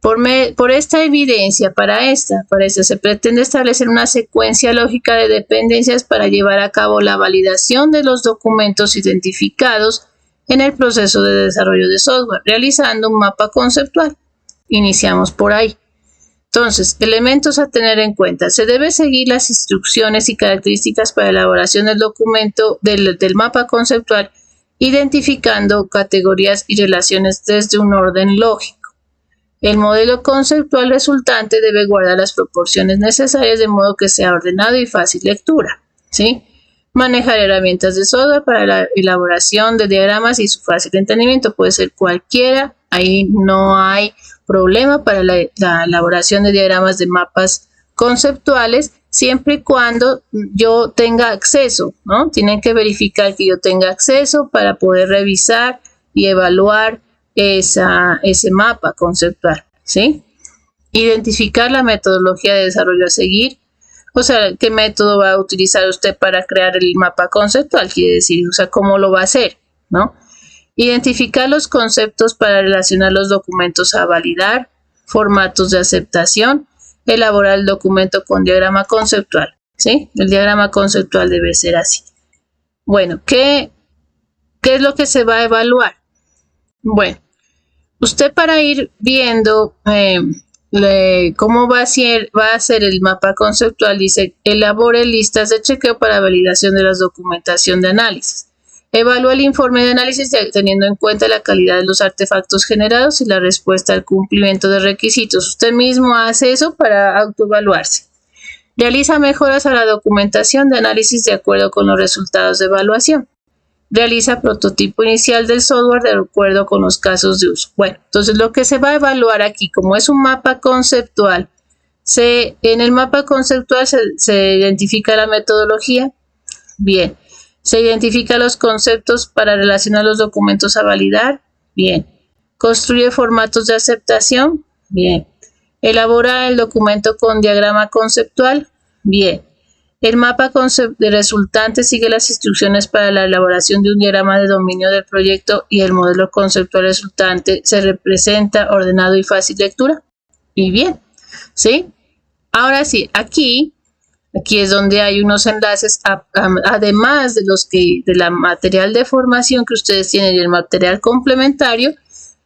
por esta evidencia, para esta se pretende establecer una secuencia lógica de dependencias para llevar a cabo la validación de los documentos identificados en el proceso de desarrollo de software, realizando un mapa conceptual. Iniciamos por ahí. Entonces, elementos a tener en cuenta. Se debe seguir las instrucciones y características para elaboración del documento del mapa conceptual, identificando categorías y relaciones desde un orden lógico. El modelo conceptual resultante debe guardar las proporciones necesarias de modo que sea ordenado y fácil lectura, ¿sí? Manejar herramientas de software para la elaboración de diagramas y su fácil entendimiento. Puede ser cualquiera, ahí no hay problema para la elaboración de diagramas de mapas conceptuales, siempre y cuando yo tenga acceso, ¿no? Tienen que verificar que yo tenga acceso para poder revisar y evaluar ese mapa conceptual, ¿sí? Identificar la metodología de desarrollo a seguir, o sea, qué método va a utilizar usted para crear el mapa conceptual, quiere decir, o sea, cómo lo va a hacer, ¿no? Identificar los conceptos para relacionar los documentos a validar, formatos de aceptación, elaborar el documento con diagrama conceptual, ¿sí? El diagrama conceptual debe ser así. Bueno, ¿qué es lo que se va a evaluar? Bueno, usted para ir viendo cómo va a ser el mapa conceptual, dice, elabore listas de chequeo para validación de la documentación de análisis. Evalúa el informe de análisis teniendo en cuenta la calidad de los artefactos generados y la respuesta al cumplimiento de requisitos. Usted mismo hace eso para autoevaluarse. Realiza mejoras a la documentación de análisis de acuerdo con los resultados de evaluación. Realiza prototipo inicial del software de acuerdo con los casos de uso. Bueno, entonces lo que se va a evaluar aquí, como es un mapa conceptual, en el mapa conceptual se identifica la metodología. Bien. Se identifica los conceptos para relacionar los documentos a validar. Bien. Construye formatos de aceptación. Bien. Elabora el documento con diagrama conceptual. Bien. El mapa de resultante sigue las instrucciones para la elaboración de un diagrama de dominio del proyecto y el modelo conceptual resultante se representa ordenado y fácil lectura. Y bien, ¿sí? Ahora sí, aquí es donde hay unos enlaces, además de la material de formación que ustedes tienen y el material complementario,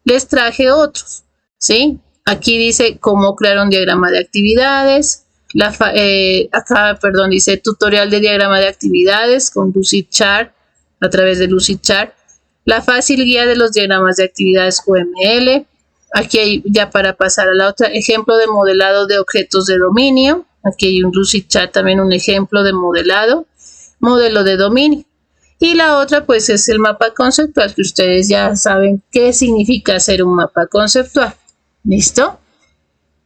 les traje otros, ¿sí? Aquí dice cómo crear un diagrama de actividades. Dice tutorial de diagrama de actividades con Lucidchart, a través de Lucidchart. La fácil guía de los diagramas de actividades UML. Aquí hay, ya para pasar a la otra, ejemplo de modelado de objetos de dominio. Aquí hay un Lucidchart, también un ejemplo de modelo de dominio. Y la otra pues es el mapa conceptual, que ustedes ya saben qué significa hacer un mapa conceptual. ¿Listo?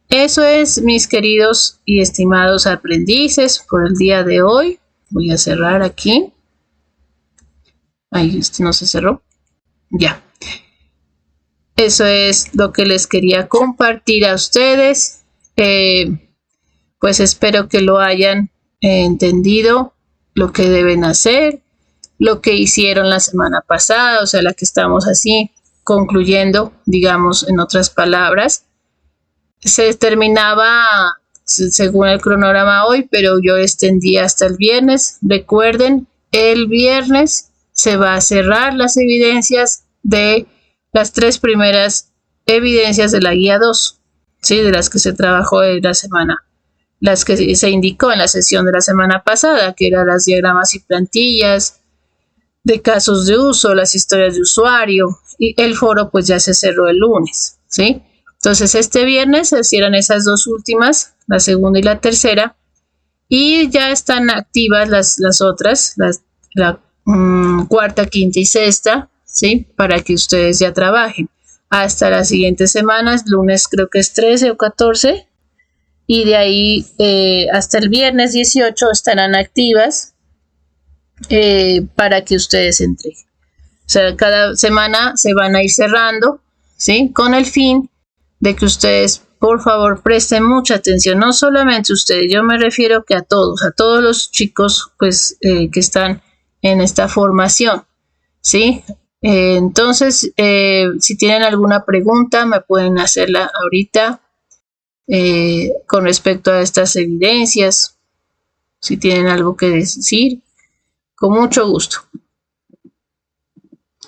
Eso es, mis queridos y estimados aprendices, por el día de hoy. Voy a cerrar aquí. Ahí, no se cerró. Ya. Eso es lo que les quería compartir a ustedes. Pues espero que lo hayan entendido, lo que deben hacer, lo que hicieron la semana pasada, o sea, la que estamos así concluyendo, digamos, en otras palabras. Se terminaba según el cronograma hoy, pero yo extendí hasta el viernes. Recuerden, el viernes se va a cerrar las evidencias de las 3 primeras evidencias de la guía 2, ¿sí? De las que se trabajó en la semana, las que se indicó en la sesión de la semana pasada, que eran las diagramas y plantillas de casos de uso, las historias de usuario, y el foro pues ya se cerró el lunes, ¿sí? Entonces este viernes se cierran esas 2 últimas, la segunda y la tercera, y ya están activas las otras, la cuarta, quinta y sexta, ¿sí? Para que ustedes ya trabajen. Hasta las siguientes semanas, lunes creo que es 13 o 14, y de ahí hasta el viernes 18 estarán activas para que ustedes entreguen. O sea, cada semana se van a ir cerrando, ¿sí? Con el fin de que ustedes, por favor, presten mucha atención, no solamente ustedes, yo me refiero que a todos los chicos pues que están en esta formación, ¿sí? Entonces, si tienen alguna pregunta, me pueden hacerla ahorita con respecto a estas evidencias, si tienen algo que decir, con mucho gusto.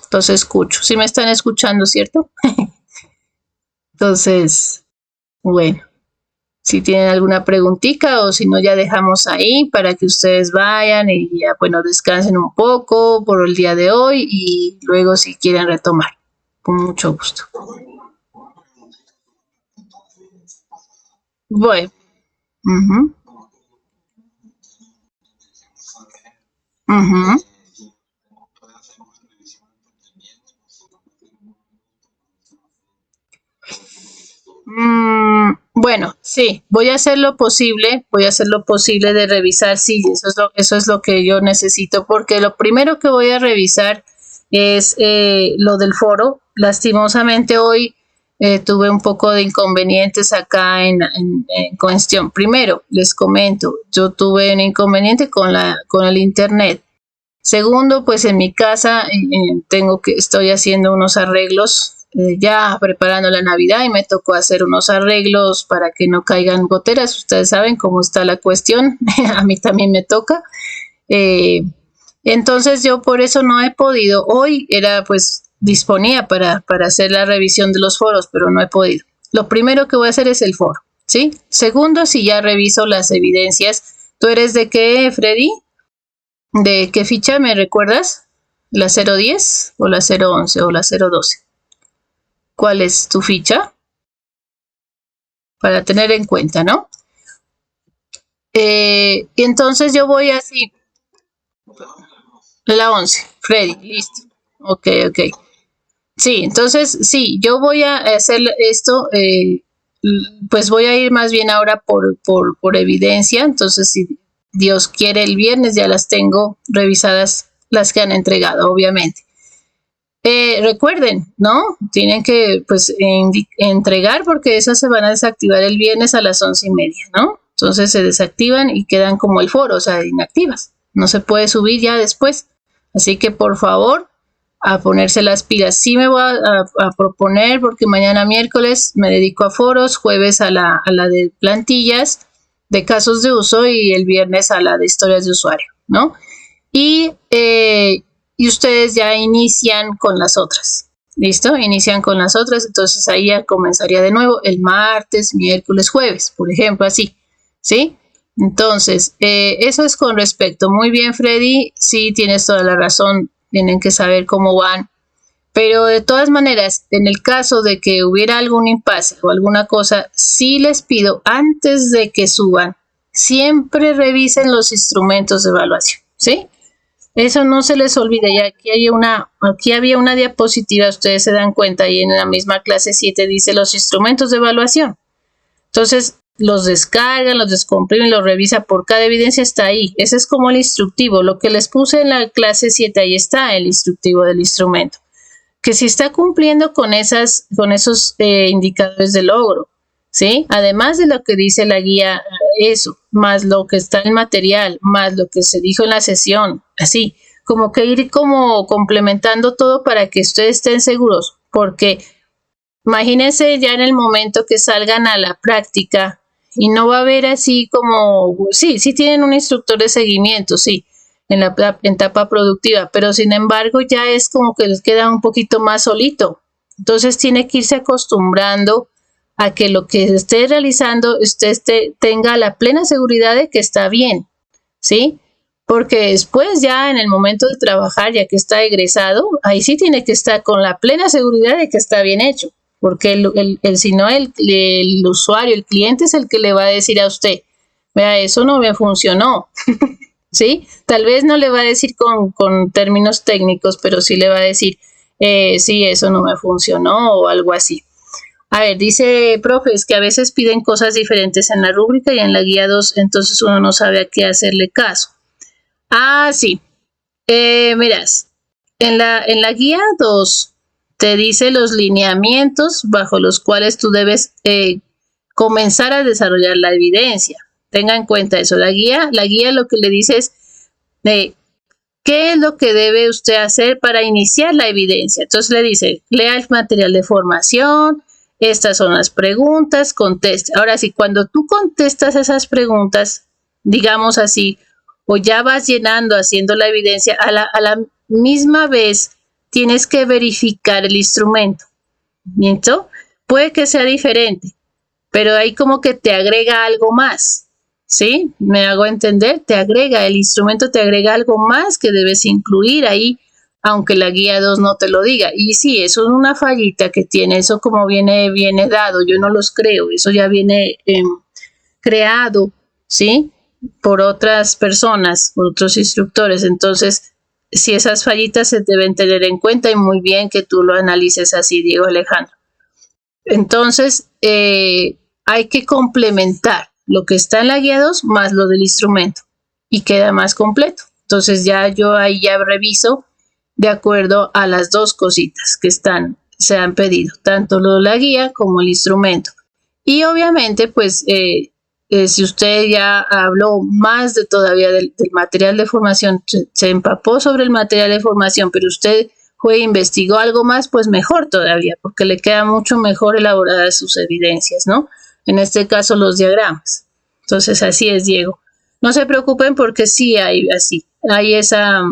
Entonces escucho, si me están escuchando, ¿cierto? Entonces, bueno, si tienen alguna preguntita o si no, ya dejamos ahí para que ustedes vayan y ya, bueno, descansen un poco por el día de hoy y luego si quieren retomar, con mucho gusto. Bueno. Bueno, sí, voy a hacer lo posible de revisar, sí, eso es lo que yo necesito, porque lo primero que voy a revisar es lo del foro. Lastimosamente hoy tuve un poco de inconvenientes acá en cuestión. Primero, les comento, yo tuve un inconveniente con el internet. Segundo, pues en mi casa estoy haciendo unos arreglos ya preparando la Navidad y me tocó hacer unos arreglos para que no caigan goteras. Ustedes saben cómo está la cuestión, a mí también me toca. Eh, entonces yo por eso no he podido. Hoy era pues disponía para hacer la revisión de los foros, pero no he podido. Lo primero que voy a hacer es el foro, ¿sí? Segundo, si ya reviso las evidencias. ¿Tú eres de qué, Freddy? ¿De qué ficha me recuerdas? ¿La 010 o la 011 o la 012? ¿Cuál es tu ficha? Para tener en cuenta, ¿no? Y entonces yo voy así. La 11, Freddy, listo. Ok, ok. Sí, entonces sí, yo voy a hacer esto, pues voy a ir más bien ahora por evidencia. Entonces, si Dios quiere, el viernes ya las tengo revisadas, las que han entregado, obviamente. Recuerden, ¿no? Tienen que pues entregar porque esas se van a desactivar el viernes a las 11:30, ¿no? Entonces se desactivan y quedan como el foro, o sea, inactivas. No se puede subir ya después. Así que por favor, a ponerse las pilas. Sí me voy a proponer porque mañana miércoles me dedico a foros, jueves a la de plantillas, de casos de uso y el viernes a la de historias de usuario, ¿no? Y ustedes ya inician con las otras. ¿Listo? Inician con las otras, entonces ahí ya comenzaría de nuevo el martes, miércoles, jueves, por ejemplo, así, ¿sí? Entonces, eso es con respecto. Muy bien, Freddy, sí, tienes toda la razón, tienen que saber cómo van. Pero de todas maneras, en el caso de que hubiera algún impasse o alguna cosa, sí les pido, antes de que suban, siempre revisen los instrumentos de evaluación, ¿sí? Eso no se les olvide. Y aquí había una diapositiva, ustedes se dan cuenta, y en la misma clase 7 dice los instrumentos de evaluación. Entonces, los descargan, los descomprimen, los revisa por cada evidencia, está ahí. Ese es como el instructivo. Lo que les puse en la clase 7, ahí está el instructivo del instrumento. Que si está cumpliendo con esos indicadores de logro, ¿sí? Además de lo que dice la guía, eso, más lo que está en el material, más lo que se dijo en la sesión, así, como que ir como complementando todo para que ustedes estén seguros, porque imagínense ya en el momento que salgan a la práctica y no va a haber así como, sí tienen un instructor de seguimiento, sí, en la etapa productiva, pero sin embargo ya es como que les queda un poquito más solito. Entonces tiene que irse acostumbrando a que lo que esté realizando usted tenga la plena seguridad de que está bien, ¿sí? Porque después ya en el momento de trabajar, ya que está egresado, ahí sí tiene que estar con la plena seguridad de que está bien hecho, porque si no el usuario, el cliente es el que le va a decir a usted, vea, eso no me funcionó, ¿sí? Tal vez no le va a decir con términos técnicos, pero sí le va a decir, sí, eso no me funcionó o algo así. A ver, dice, profe, es que a veces piden cosas diferentes en la rúbrica y en la guía 2, entonces uno no sabe a qué hacerle caso. Ah, sí. Mirás, en la guía 2 te dice los lineamientos bajo los cuales tú debes comenzar a desarrollar la evidencia. Tenga en cuenta eso. La guía lo que le dice es qué es lo que debe usted hacer para iniciar la evidencia. Entonces le dice, lea el material de formación, estas son las preguntas, conteste. Ahora sí, cuando tú contestas esas preguntas, digamos así, o ya vas llenando, haciendo la evidencia, a la misma vez tienes que verificar el instrumento. ¿Miento? Puede que sea diferente, pero ahí como que te agrega algo más, ¿sí? Me hago entender, el instrumento te agrega algo más que debes incluir ahí, aunque la guía 2 no te lo diga. Y sí, eso es una fallita que tiene, eso como viene dado, yo no los creo, eso ya viene creado, ¿sí? Por otras personas, por otros instructores. Entonces, si esas fallitas se deben tener en cuenta y muy bien que tú lo analices así, Diego Alejandro. Entonces, hay que complementar lo que está en la guía 2 más lo del instrumento y queda más completo. Entonces, ya yo ahí ya reviso de acuerdo a las dos cositas que se han pedido, tanto lo de la guía como el instrumento. Y obviamente, pues, si usted ya habló más todavía del material de formación, se empapó sobre el material de formación, pero usted fue e investigó algo más, pues mejor todavía, porque le queda mucho mejor elaboradas sus evidencias, ¿no? En este caso, los diagramas. Entonces, así es, Diego. No se preocupen porque sí hay así, hay esa,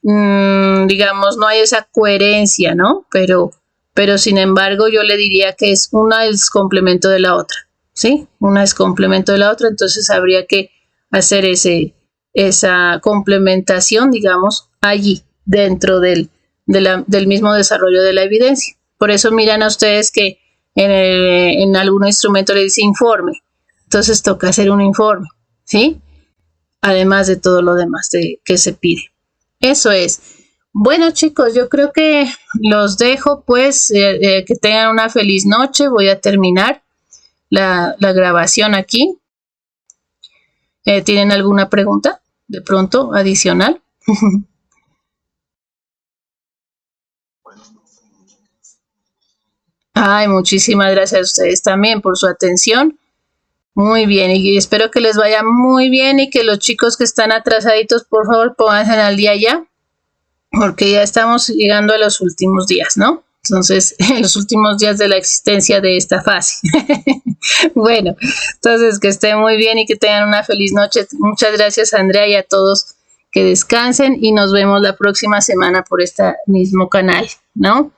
digamos, no hay esa coherencia, ¿no? Pero sin embargo, yo le diría que es una es complemento de la otra, ¿sí? Una es complemento de la otra, entonces habría que hacer esa complementación, digamos, allí, dentro del mismo desarrollo de la evidencia. Por eso miran a ustedes que en algún instrumento le dice informe, entonces toca hacer un informe, ¿sí? Además de todo lo demás que se pide. Eso es. Bueno, chicos, yo creo que los dejo, pues, que tengan una feliz noche. Voy a terminar la grabación aquí. ¿Tienen alguna pregunta de pronto adicional? Ay, muchísimas gracias a ustedes también por su atención. Muy bien, y espero que les vaya muy bien y que los chicos que están atrasaditos, por favor, pónganse al día ya, porque ya estamos llegando a los últimos días, ¿no? Entonces, en los últimos días de la existencia de esta fase. Bueno, entonces que estén muy bien y que tengan una feliz noche. Muchas gracias, Andrea, y a todos que descansen y nos vemos la próxima semana por este mismo canal, ¿no?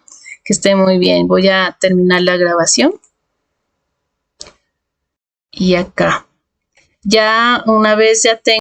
Que estén muy bien. Voy a terminar la grabación. Y acá. Ya una vez ya tengo